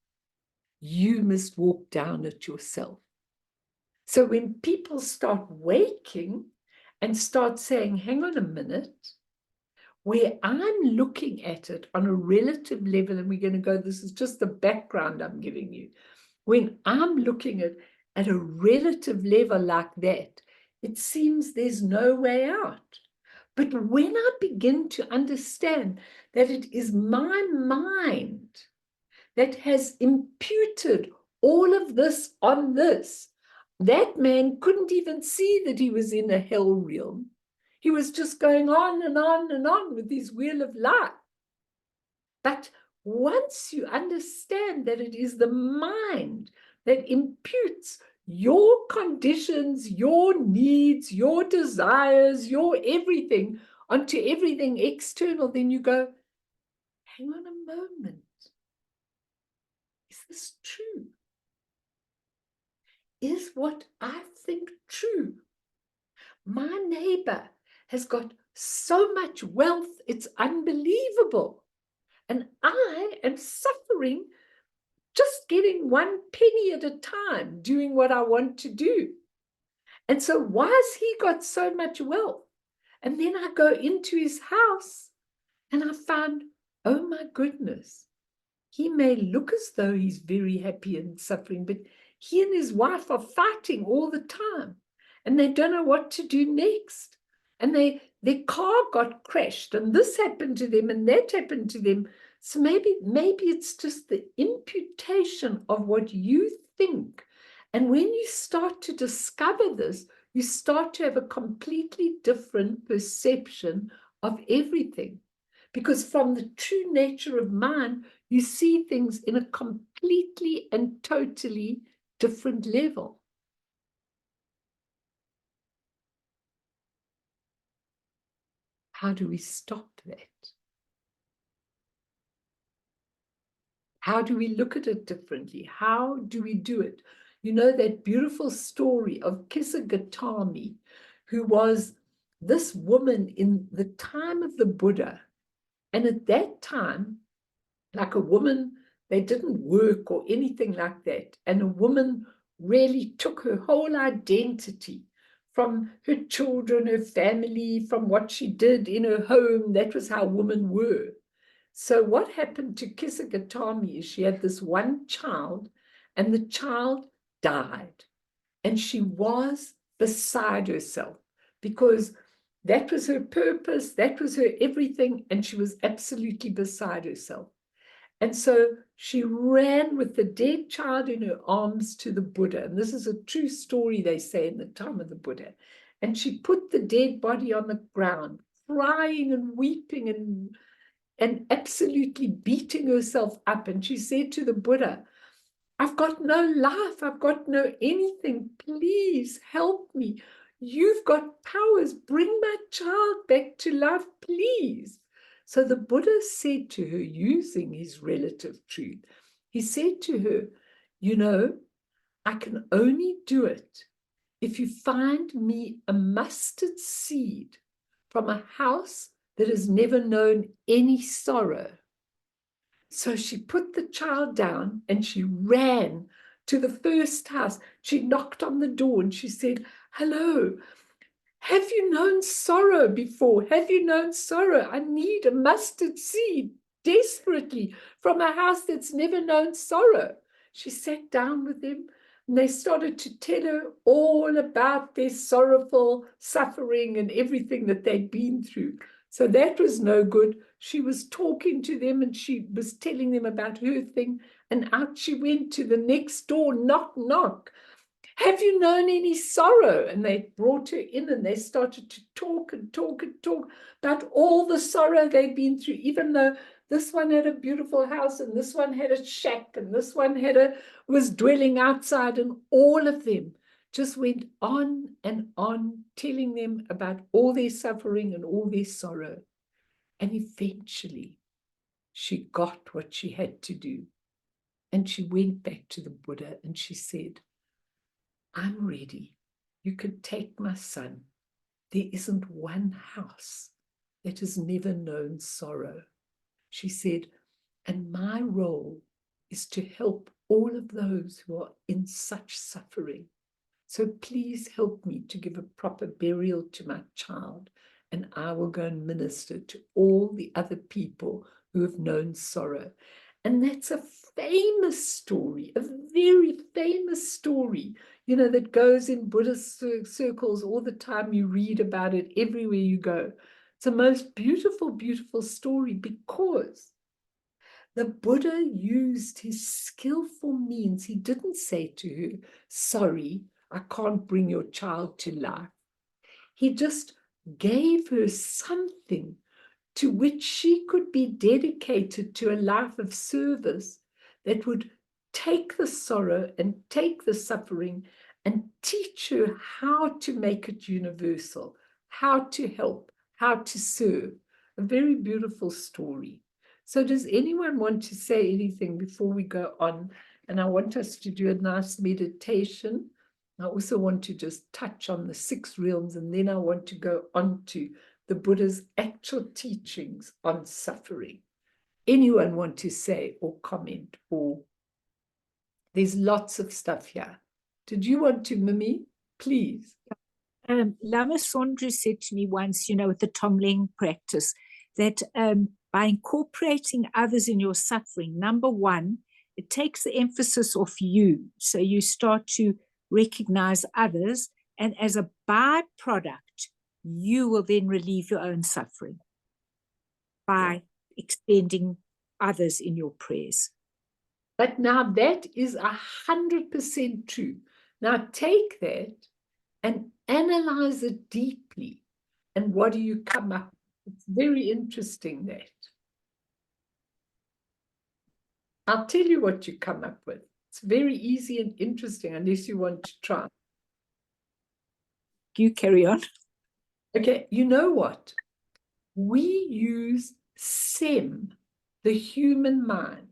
S1: You must walk down it yourself. So when people start waking and start saying, hang on a minute, where I'm looking at it on a relative level, and we're going to go, this is just the background I'm giving you. When I'm looking at a relative level like that, it seems there's no way out. But when I begin to understand that it is my mind that has imputed all of this on this, that man couldn't even see that he was in a hell realm. He was just going on and on and on with his wheel of life. But once you understand that it is the mind that imputes your conditions, your needs, your desires, your everything onto everything external, then you go, hang on a moment. Is this true? Is what I think true? My neighbor has got so much wealth, it's unbelievable. And I am suffering, just getting one penny at a time, doing what I want to do. And so why has he got so much wealth? And then I go into his house and I find, oh my goodness, he may look as though he's very happy and suffering, but he and his wife are fighting all the time and they don't know what to do next. And their car got crashed and this happened to them and that happened to them. So maybe it's just the imputation of what you think. And when you start to discover this, you start to have a completely different perception of everything. Because from the true nature of mind, you see things in a completely and totally different level. How do we stop that? How do we look at it differently? How do we do it? You know that beautiful story of Kissagatami, who was this woman in the time of the Buddha. And at that time, like a woman, they didn't work or anything like that. And a woman really took her whole identity from her children, her family, from what she did in her home. That was how women were. So what happened to Kissagatami is she had this one child and the child died. And she was beside herself because That was her purpose. That was her everything. And she was absolutely beside herself. And so she ran with the dead child in her arms to the Buddha. And this is a true story, they say, in the time of the Buddha. And she put the dead body on the ground, crying and weeping and absolutely beating herself up. And she said to the Buddha, I've got no life. I've got no anything. Please help me. You've got powers. Bring my child back to life, please. So the Buddha said to her, using his relative truth, he said to her, you know, I can only do it if you find me a mustard seed from a house that has never known any sorrow. So she put the child down and she ran to the first house. She knocked on the door and she said, hello, have you known sorrow before? Have you known sorrow? I need a mustard seed desperately from a house that's never known sorrow. She sat down with them and they started to tell her all about their sorrowful suffering and everything that they'd been through. So that was no good. She was talking to them and she was telling them about her thing. And out she went to the next door, knock, knock. Have you known any sorrow? And they brought her in and they started to talk and talk and talk about all the sorrow they've been through, even though this one had a beautiful house and this one had a shack and this one was dwelling outside, and all of them just went on and on telling them about all their suffering and all their sorrow. And eventually she got what she had to do. And she went back to the Buddha and she said, I'm ready. You can take my son. There isn't one house that has never known sorrow. She said, and my role is to help all of those who are in such suffering. So please help me to give a proper burial to my child, and I will go and minister to all the other people who have known sorrow. And that's a famous story, a very famous story, you know, that goes in Buddhist circles all the time. You read about it everywhere you go. It's a most beautiful, beautiful story because the Buddha used his skillful means. He didn't say to her, sorry, I can't bring your child to life. He just gave her something to which she could be dedicated to a life of service that would take the sorrow and take the suffering and teach her how to make it universal, how to help, how to serve. A very beautiful story. So does anyone want to say anything before we go on? And I want us to do a nice meditation. I also want to just touch on the 6 realms, and then I want to go on to the Buddha's actual teachings on suffering. Anyone want to say or comment? Or there's lots of stuff here. Did you want to, Mimi? Please.
S5: Lama Sondra said to me once, you know, with the Tonglen practice, that by incorporating others in your suffering, number one, it takes the emphasis off you. So you start to recognize others, and as a byproduct, you will then relieve your own suffering by extending others in your prayers.
S1: But now that is 100% true. Now take that and analyze it deeply. And what do you come up with? It's very interesting that. I'll tell you what you come up with. It's very easy and interesting, unless you want to try.
S5: You carry on.
S1: Okay, you know what? We use SEM, the human mind,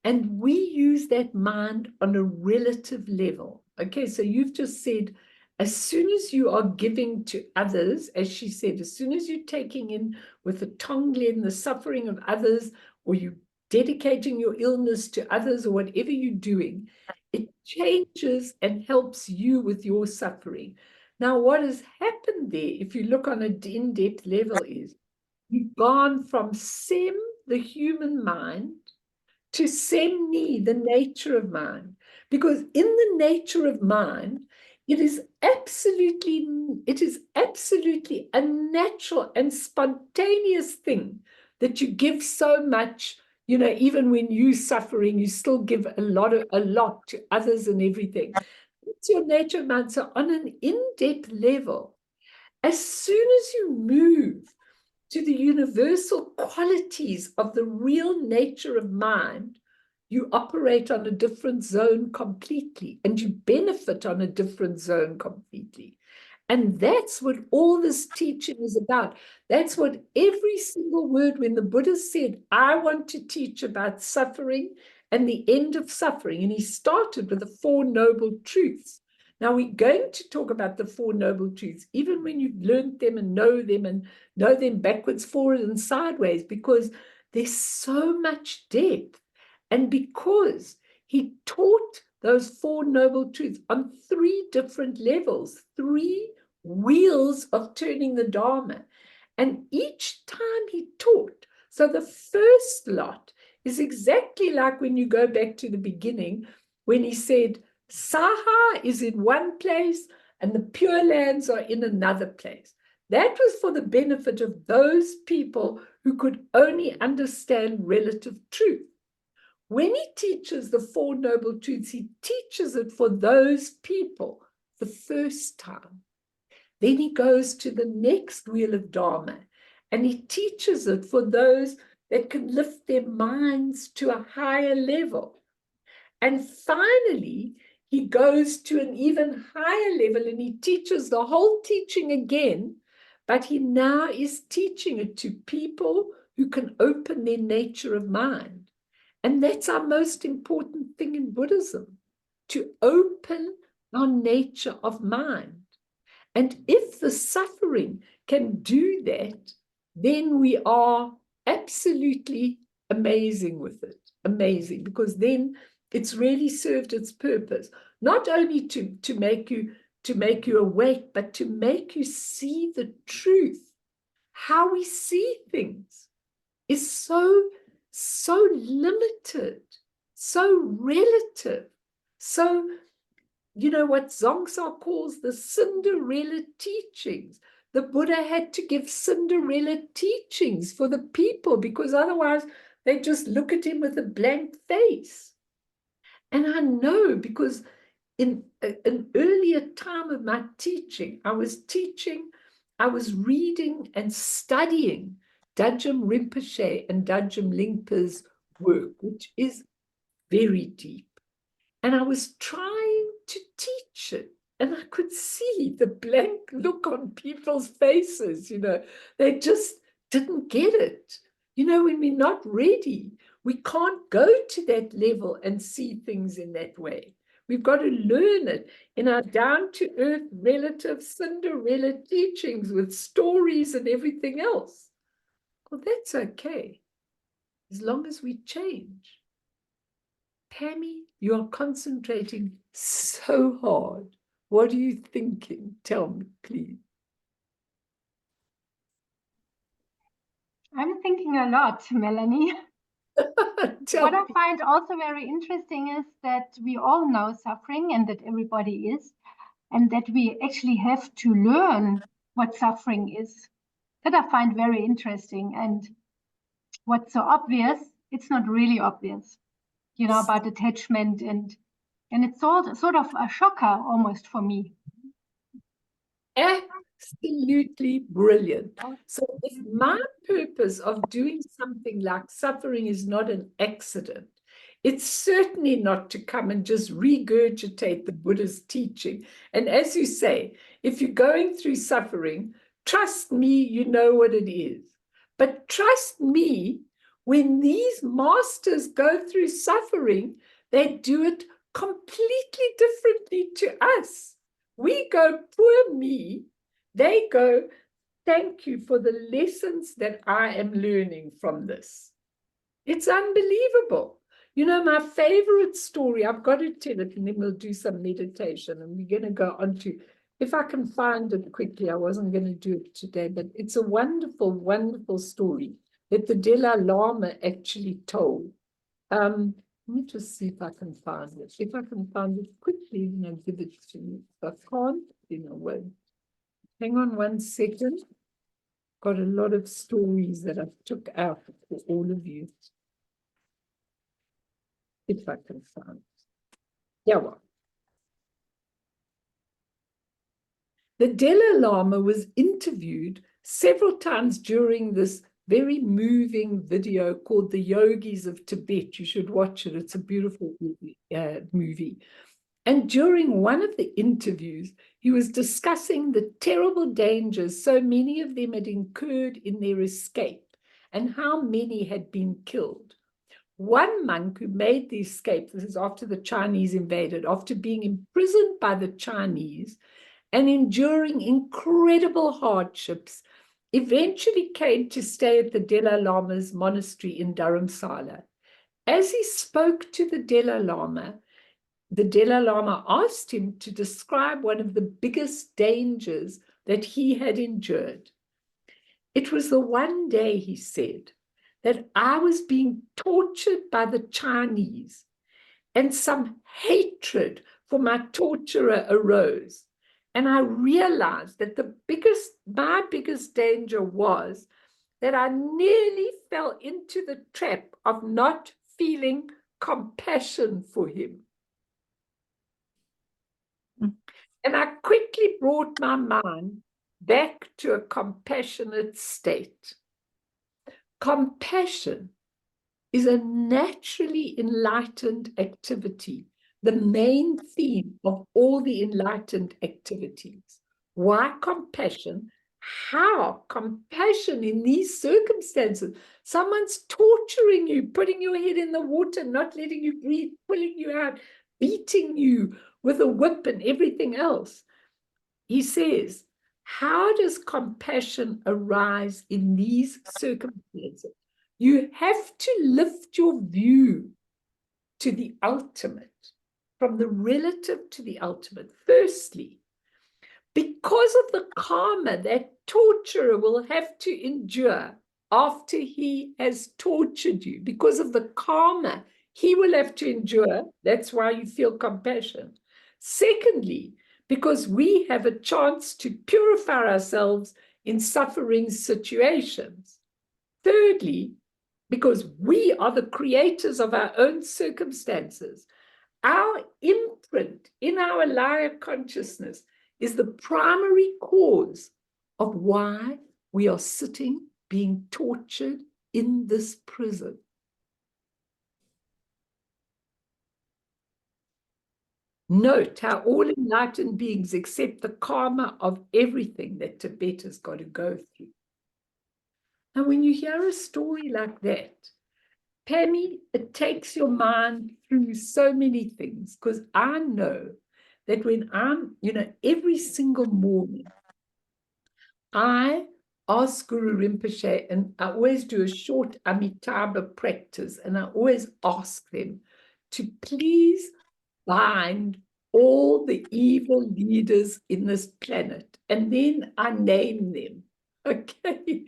S1: and we use that mind on a relative level. Okay, so you've just said, as soon as you are giving to others, as she said, as soon as you're taking in with the Tonglen, the suffering of others, or you dedicating your illness to others, or whatever you're doing, it changes and helps you with your suffering. Now, what has happened there, if you look on an in-depth level, is you've gone from SEM, the human mind, to Semni, the nature of mind. Because in the nature of mind, It is absolutely a natural and spontaneous thing that you give so much, you know, even when you're suffering, you still give a lot to others and everything. It's your nature of mind. So on an in-depth level, as soon as you move to the universal qualities of the real nature of mind, you operate on a different zone completely, and you benefit on a different zone completely. And that's what all this teaching is about. That's what every single word, when the Buddha said, I want to teach about suffering and the end of suffering, and he started with the Four Noble Truths. Now we're going to talk about the Four Noble Truths, even when you've learned them and know them backwards, forward, and sideways, because there's so much depth. And because he taught those Four Noble Truths on 3 different levels, 3 wheels of turning the Dharma. And each time he taught, so the first lot is exactly like when you go back to the beginning, when he said, Saha is in one place and the Pure Lands are in another place. That was for the benefit of those people who could only understand relative truth. When he teaches the Four Noble Truths, he teaches it for those people the first time. Then he goes to the next wheel of Dharma and he teaches it for those that can lift their minds to a higher level. And finally, he goes to an even higher level and he teaches the whole teaching again, but he now is teaching it to people who can open their nature of mind. And that's our most important thing in Buddhism, to open our nature of mind. And if the suffering can do that, then we are absolutely amazing with it. Amazing, because then it's really served its purpose, not only to make you awake, but to make you see the truth. How we see things is so limited, so relative, so, you know, what Dzongsa calls the Cinderella teachings. The Buddha had to give Cinderella teachings for the people, because otherwise they just look at him with a blank face. And I know, because in an earlier time of my teaching, I was reading and studying Dajjom Rinpoche and Dajjom Lingpa's work, which is very deep. And I was trying to teach it, and I could see the blank look on people's faces, you know, they just didn't get it. You know, when we're not ready, we can't go to that level and see things in that way. We've got to learn it in our down-to-earth relative Cinderella teachings with stories and everything else. Well, that's okay, as long as we change. Pammy, you are concentrating so hard. What are you thinking? Tell me, please.
S7: I'm thinking a lot, Melanie. What I find also very interesting is that we all know suffering and that everybody is, and that we actually have to learn what suffering is. That I find very interesting. And what's so obvious, it's not really obvious, you know, about attachment, and it's sort of a shocker almost for me.
S1: Absolutely brilliant. So if my purpose of doing something like suffering is not an accident, it's certainly not to come and just regurgitate the Buddha's teaching. And as you say, if you're going through suffering, trust me, you know what it is. But trust me, when these masters go through suffering, they do it completely differently to us. We go, poor me. They go, thank you for the lessons that I am learning from this. It's unbelievable. You know, my favorite story, I've got to tell it, and then we'll do some meditation, and we're going to go on to, if I can find it quickly, I wasn't going to do it today, but it's a wonderful, wonderful story that the Dalai Lama actually told. Let me just see if I can find it. If I can find it quickly, then I'll give it to you. If I can't, then I won't. Hang on 1 second. Got a lot of stories that I took out for all of you. If I can find it. Yeah, well. The Dalai Lama was interviewed several times during this very moving video called The Yogis of Tibet. You should watch it. It's a beautiful movie. And during one of the interviews, he was discussing the terrible dangers so many of them had incurred in their escape and how many had been killed. One monk who made the escape, this is after the Chinese invaded, after being imprisoned by the Chinese and enduring incredible hardships, eventually came to stay at the Dalai Lama's monastery in Dharamsala. As he spoke to the Dalai Lama asked him to describe one of the biggest dangers that he had endured. It was the one day, he said, that I was being tortured by the Chinese, and some hatred for my torturer arose. And I realized that my biggest danger was that I nearly fell into the trap of not feeling compassion for him. And I quickly brought my mind back to a compassionate state. Compassion is a naturally enlightened activity, the main theme of all the enlightened activities. Why compassion? How compassion in these circumstances? Someone's torturing you, putting your head in the water, not letting you breathe, pulling you out, beating you with a whip and everything else. He says, how does compassion arise in these circumstances? You have to lift your view to the ultimate, from the relative to the ultimate. Firstly, because of the karma that torturer will have to endure after he has tortured you, because of the karma he will have to endure, that's why you feel compassion. Secondly, because we have a chance to purify ourselves in suffering situations. Thirdly, because we are the creators of our own circumstances. Our imprint in our liar consciousness is the primary cause of why we are sitting being tortured in this prison. Note how all enlightened beings accept the karma of everything that Tibet has got to go through. Now, when you hear a story like that, Pammy, it takes your mind through so many things, because I know that when I'm, every single morning, I ask Guru Rinpoche, and I always do a short Amitabha practice, and I always ask them to please bind all the evil leaders in this planet, and then I name them, okay?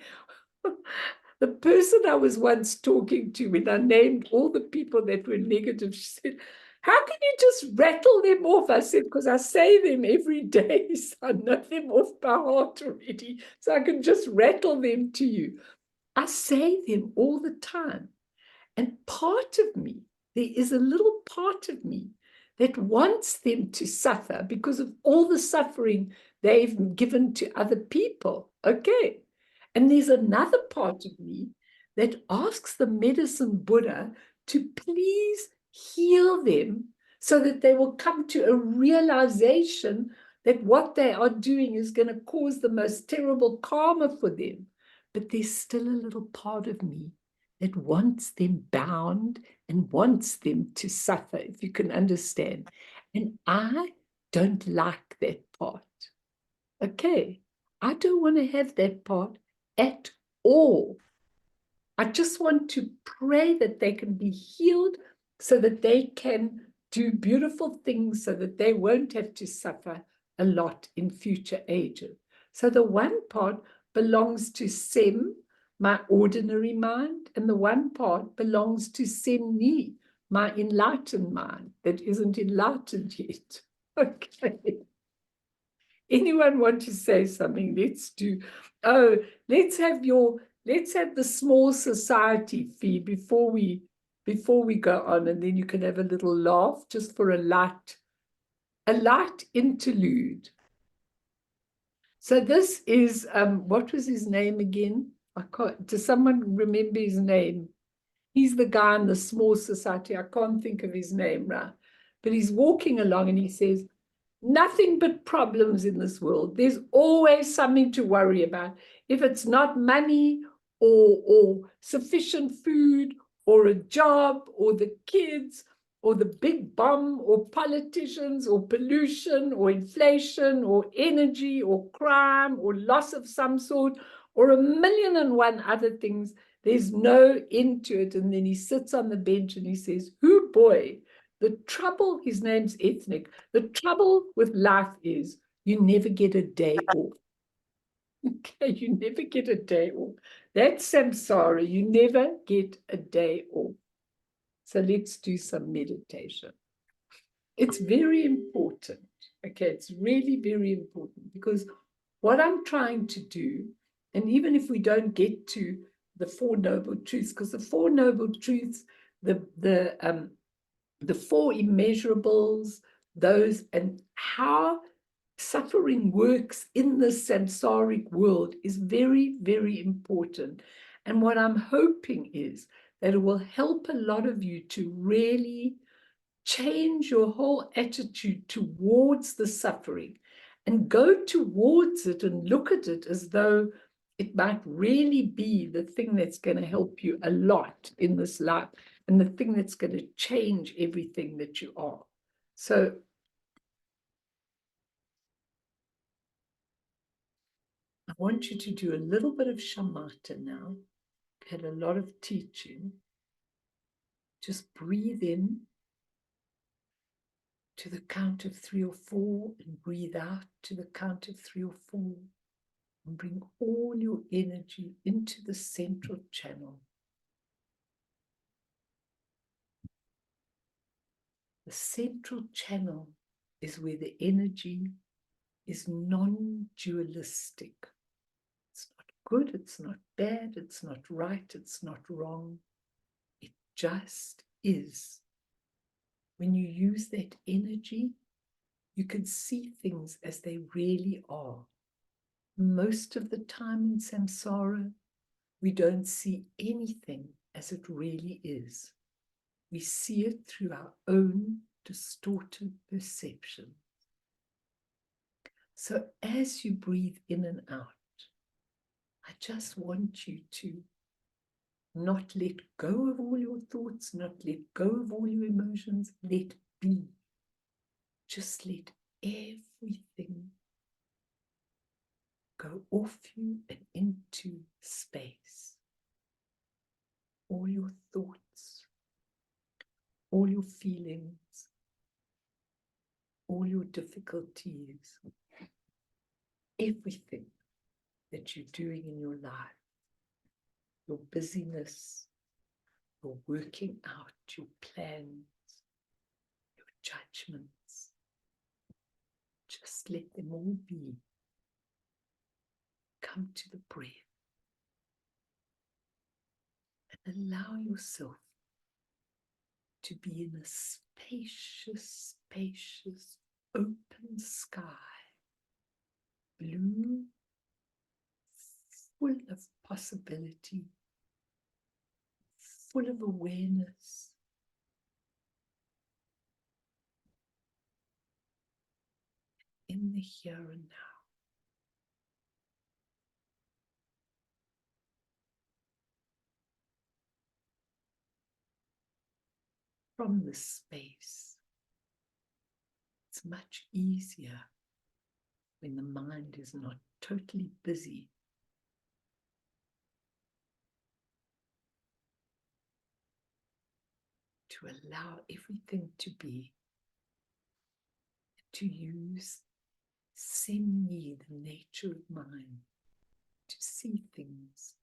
S1: The person I was once talking to, when I named all the people that were negative, she said, how can you just rattle them off? I said, because I say them every day, so I know them off by heart already, so I can just rattle them to you. I say them all the time. And part of me, there is a little part of me that wants them to suffer because of all the suffering they've given to other people. Okay. And there's another part of me that asks the medicine Buddha to please heal them so that they will come to a realization that what they are doing is going to cause the most terrible karma for them. But there's still a little part of me that wants them bound and wants them to suffer, if you can understand. And I don't like that part. Okay, I don't want to have that part at all. I just want to pray that they can be healed so that they can do beautiful things so that they won't have to suffer a lot in future ages. So the one part belongs to Sem, my ordinary mind, and the one part belongs to Semni, my enlightened mind that isn't enlightened yet. Okay. Anyone want to say something? Let's do. Oh, let's have the small society fee before we go on, and then you can have a little laugh just for a light interlude. So this is what was his name again? I can't. Does someone remember his name? He's the guy in the small society. I can't think of his name now, but he's walking along and he says, nothing but problems in this world. There's always something to worry about. If it's not money or sufficient food or a job or the kids or the big bomb or politicians or pollution or inflation or energy or crime or loss of some sort or 1,000,001 other things, there's no end to it. And then he sits on the bench and he says, "Hoo boy, the trouble," his name's Ethnic, "the trouble with life is you never get a day off." Okay, you never get a day off. That's samsara. You never get a day off. So let's do some meditation. It's very important. Okay, it's really very important because what I'm trying to do, and even if we don't get to the Four Noble Truths, because the Four Noble Truths, the four immeasurables, those, and how suffering works in the samsaric world is very, very important. And what I'm hoping is that it will help a lot of you to really change your whole attitude towards the suffering and go towards it and look at it as though it might really be the thing that's going to help you a lot in this life and the thing that's going to change everything that you are. So I want you to do a little bit of shamatha now. I've had a lot of teaching. Just breathe in to the count of 3 or 4 and breathe out to the count of 3 or 4. And bring all your energy into the central channel. The central channel is where the energy is non-dualistic. It's not good, it's not bad, it's not right, it's not wrong. It just is. When you use that energy, you can see things as they really are. Most of the time in samsara, we don't see anything as it really is. We see it through our own distorted perception. So as you breathe in and out, I just want you to not let go of all your thoughts, not let go of all your emotions, let be. Just let everything go off you and into space. All your thoughts, all your feelings, all your difficulties, everything that you're doing in your life, your busyness, your working out, your plans, your judgments, just let them all be. Come to the breath and allow yourself to be in a spacious, spacious, open sky, blue, full of possibility, full of awareness. In the here and now. From this space, it's much easier when the mind is not totally busy. To allow everything to be, to use Semyi, the nature of mind, to see things.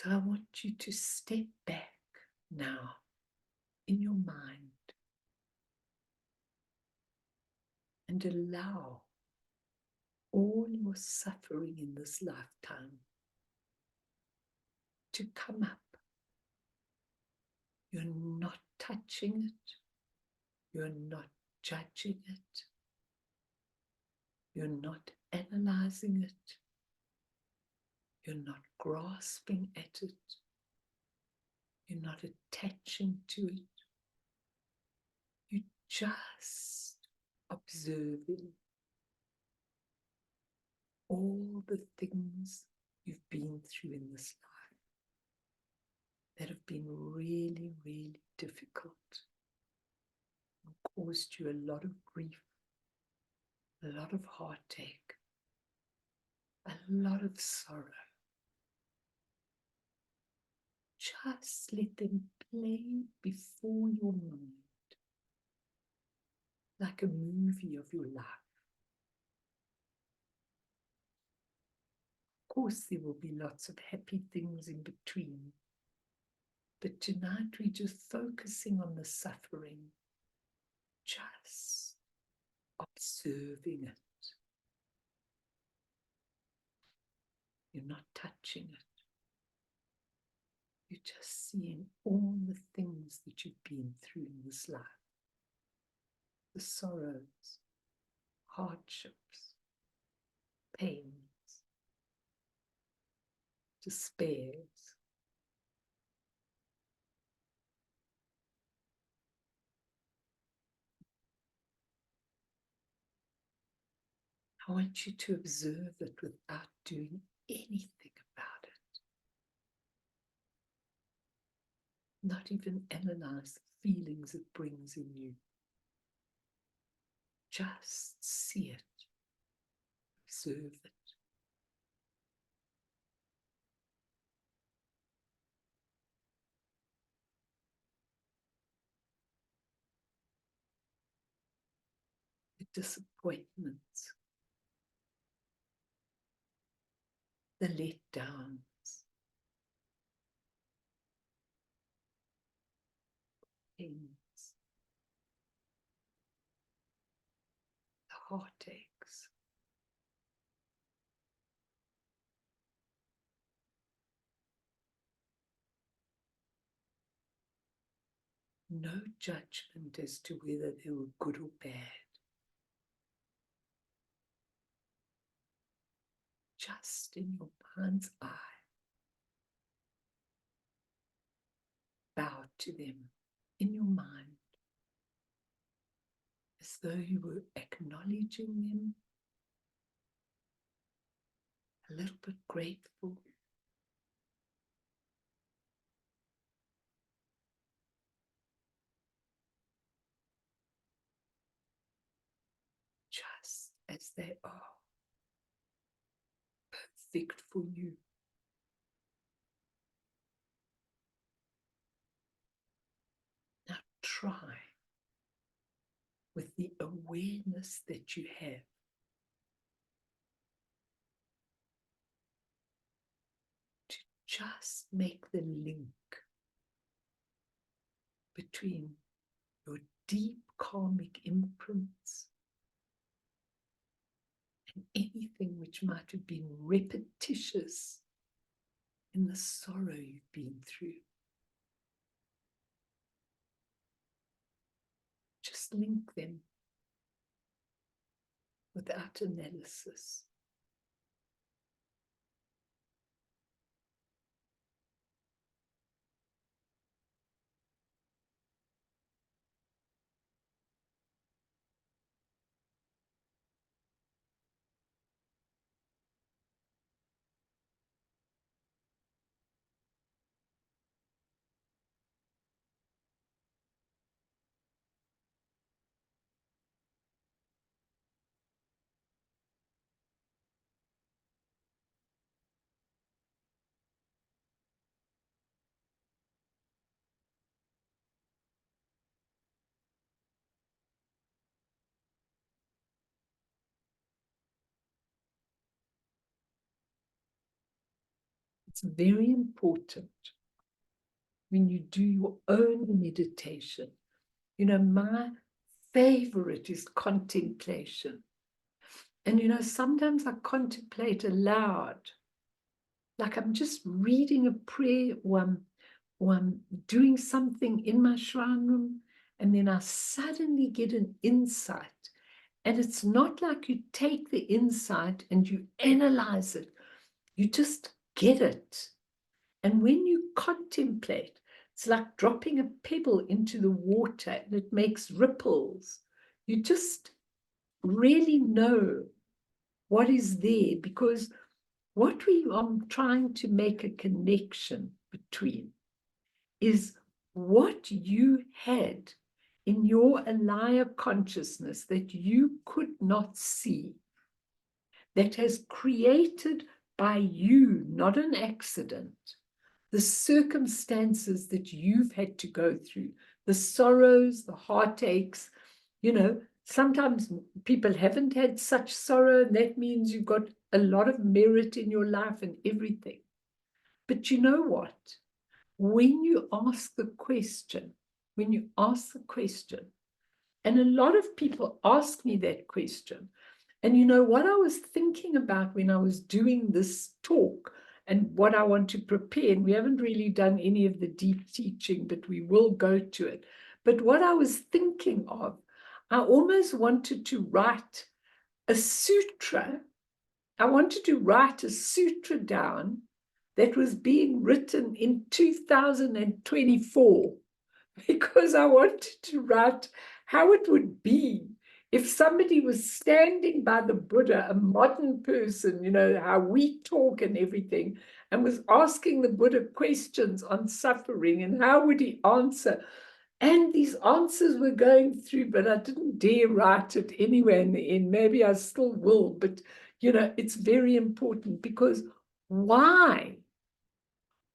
S1: So I want you to step back now in your mind and allow all your suffering in this lifetime to come up. You're not touching it. You're not judging it. You're not analyzing it. You're not grasping at it. You're not attaching to it. You're just observing all the things you've been through in this life that have been really, really difficult and caused you a lot of grief, a lot of heartache, a lot of sorrow. Just let them play before your mind like a movie of your life. Of course, there will be lots of happy things in between. But tonight we're just focusing on the suffering, just observing it. You're not touching it. You're just seeing all the things that you've been through in this life. The sorrows, hardships, pains, despairs. I want you to observe it without doing anything about it. Not even analyze the feelings it brings in you. Just see it. Observe it. The disappointments, the letdowns, pains, the heartaches. No judgment as to whether they were good or bad. Just in your mind's eye, bow to them in your mind as though you were acknowledging them, a little bit grateful. Just as they are, perfect for you. Now try, with the awareness that you have, to just make the link between your deep karmic imprints and anything which might have been repetitious in the sorrow you've been through. Just link them without analysis. It's very important when you do your own meditation. You know, my favorite is contemplation. And, you know, sometimes I contemplate aloud, like I'm just reading a prayer or I'm doing something in my shrine room, and then I suddenly get an insight. And it's not like you take the insight and you analyze it. You just get it. And when you contemplate, it's like dropping a pebble into the water and it makes ripples. You just really know what is there, because what we are trying to make a connection between is what you had in your alaya consciousness that you could not see, that has created by you, not an accident, the circumstances that you've had to go through, the sorrows, the heartaches. You know, sometimes people haven't had such sorrow, and that means you've got a lot of merit in your life and everything. But you know what? When you ask the question, and a lot of people ask me that question, and you know what I was thinking about when I was doing this talk and what I want to prepare, and we haven't really done any of the deep teaching, but we will go to it. But what I was thinking of, I almost wanted to write a sutra. I wanted to write a sutra down that was being written in 2024, because I wanted to write how it would be if somebody was standing by the Buddha, a modern person, you know, how we talk and everything, and was asking the Buddha questions on suffering, and how would he answer? And these answers were going through, but I didn't dare write it anyway in the end. Maybe I still will, but, you know, it's very important, because why?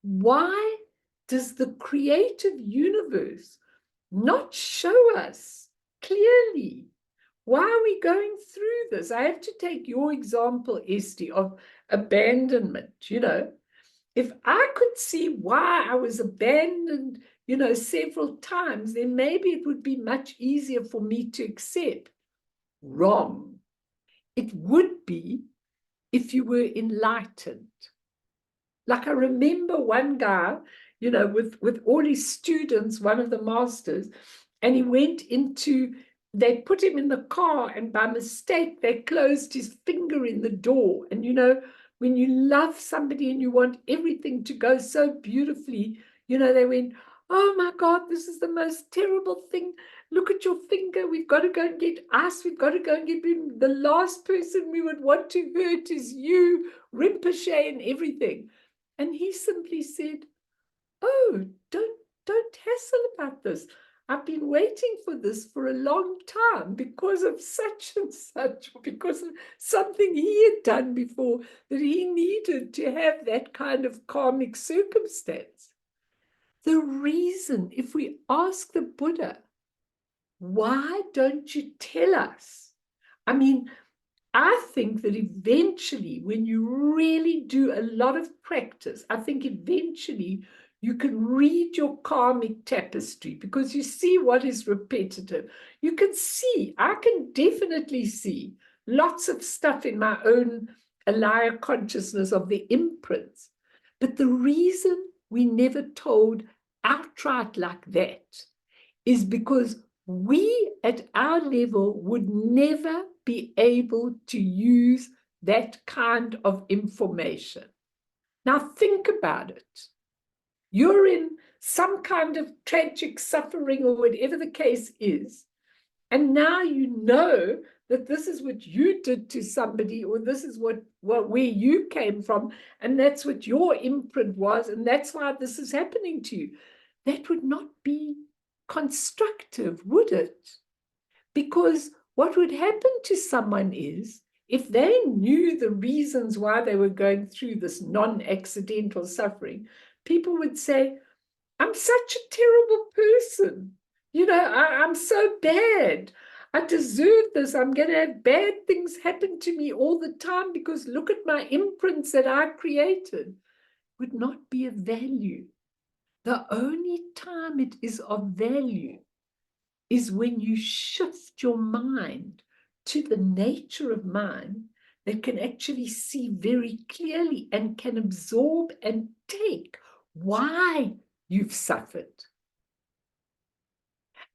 S1: Why does the creative universe not show us clearly? Why are we going through this? I have to take your example, Esty, of abandonment. You know, if I could see why I was abandoned, you know, several times, then maybe it would be much easier for me to accept. Wrong. It would be if you were enlightened. Like I remember one guy, you know, with all his students, one of the masters, and he went into, they put him in the car, and by mistake, they closed his finger in the door. And, you know, when you love somebody and you want everything to go so beautifully, you know, they went, oh my God, this is the most terrible thing. Look at your finger. We've got to go and get ice. We've got to go and get him. The last person we would want to hurt is you, Rinpoche and everything. And he simply said, oh, don't hassle about this. I've been waiting for this for a long time because of such and such, or because of something he had done before, that he needed to have that kind of karmic circumstance. The reason, if we ask the Buddha, why don't you tell us? I mean, I think that eventually, when you really do a lot of practice, I think eventually you can read your karmic tapestry, because you see what is repetitive. You can see, I can definitely see lots of stuff in my own alaya consciousness of the imprints. But the reason we never told outright like that is because we at our level would never be able to use that kind of information. Now think about it. You're in some kind of tragic suffering or whatever the case is, and now you know that this is what you did to somebody, or this is where you came from, and that's what your imprint was, and that's why this is happening to you. That would not be constructive, would it? Because what would happen to someone is, if they knew the reasons why they were going through this non-accidental suffering, people would say, I'm such a terrible person. You know, I'm so bad. I deserve this. I'm going to have bad things happen to me all the time because look at my imprints that I created. would not be of value. The only time it is of value is when you shift your mind to the nature of mind that can actually see very clearly and can absorb and take why you've suffered.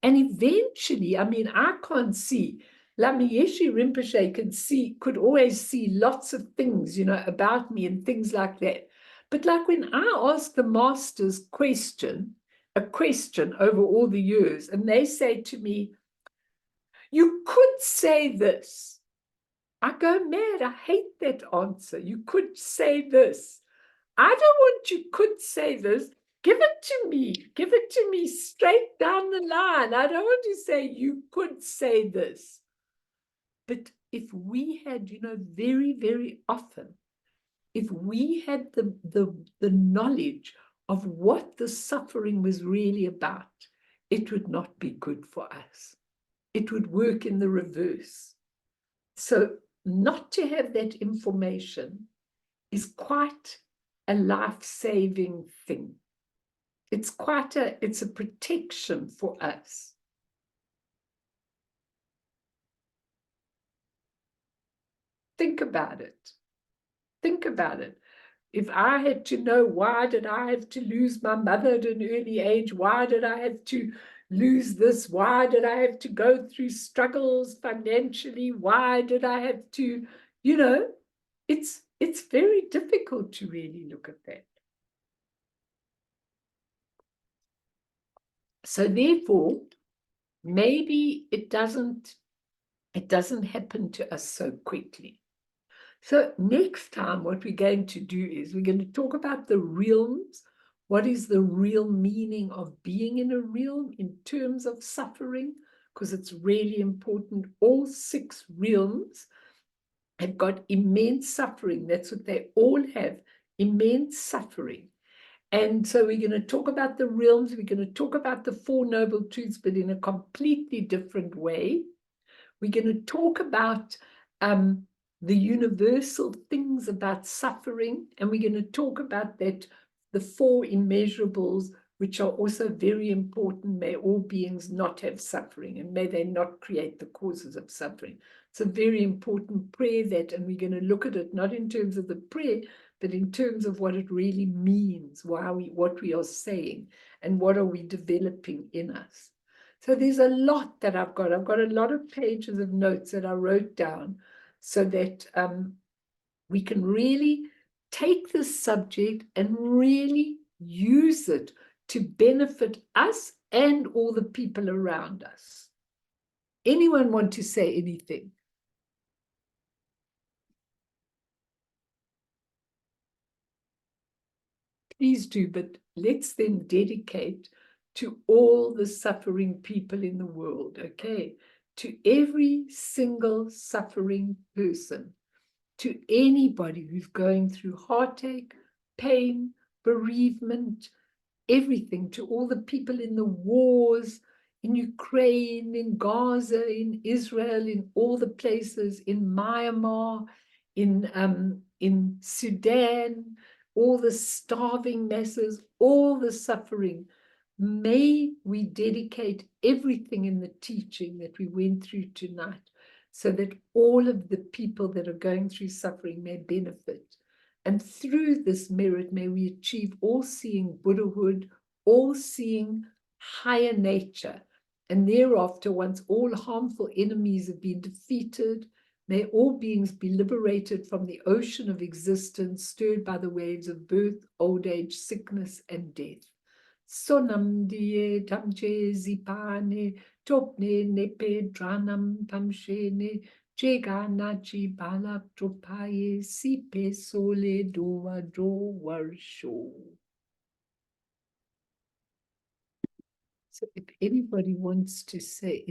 S1: And eventually, I mean, I can't see. Lama Yeshe Rinpoche could always see lots of things, you know, about me and things like that. But like when I ask the masters a question over all the years, and they say to me, you could say this. I go mad. I hate that answer. You could say this. I don't want you could say this. Give it to me. Give it to me straight down the line. I don't want to say you could say this. But if we had, you know, very, very often, if we had the knowledge of what the suffering was really about, it would not be good for us. It would work in the reverse. So not to have that information is quite a life-saving thing. It's a protection for us. Think about it. Think about it. If I had to know, why did I have to lose my mother at an early age? Why did I have to lose this? Why did I have to go through struggles financially? Why did I have to, you know, it's very difficult to really look at that. So therefore, maybe it doesn't happen to us so quickly. So next time, what we're going to do is we're going to talk about the realms. What is the real meaning of being in a realm in terms of suffering? Because it's really important. All 6 realms have got immense suffering. That's what they all have, immense suffering. And so we're going to talk about the realms. We're going to talk about the 4 noble truths, but in a completely different way. We're going to talk about the universal things about suffering, and we're going to talk about that, the 4 immeasurables, which are also very important. May all beings not have suffering, and may they not create the causes of suffering. It's a very important prayer that, and we're going to look at it not in terms of the prayer, but in terms of what it really means, what we are saying, and what are we developing in us. So there's a lot that I've got. I've got a lot of pages of notes that I wrote down so that we can really take this subject and really use it to benefit us and all the people around us. Anyone want to say anything? Please do, but let's then dedicate to all the suffering people in the world, okay? To every single suffering person, to anybody who's going through heartache, pain, bereavement, everything, to all the people in the wars, in Ukraine, in Gaza, in Israel, in all the places, in Myanmar, in Sudan, all the starving masses, all the suffering. May we dedicate everything in the teaching that we went through tonight so that all of the people that are going through suffering may benefit. And through this merit, may we achieve all-seeing Buddhahood, all-seeing higher nature. And thereafter, once all harmful enemies have been defeated, may all beings be liberated from the ocean of existence, stirred by the waves of birth, old age, sickness, and death. Sonam die tamche zipane, topne nepe dranam tamshene, Jeganachi balap tropaye sipe sole doa do warsho. So if anybody wants to say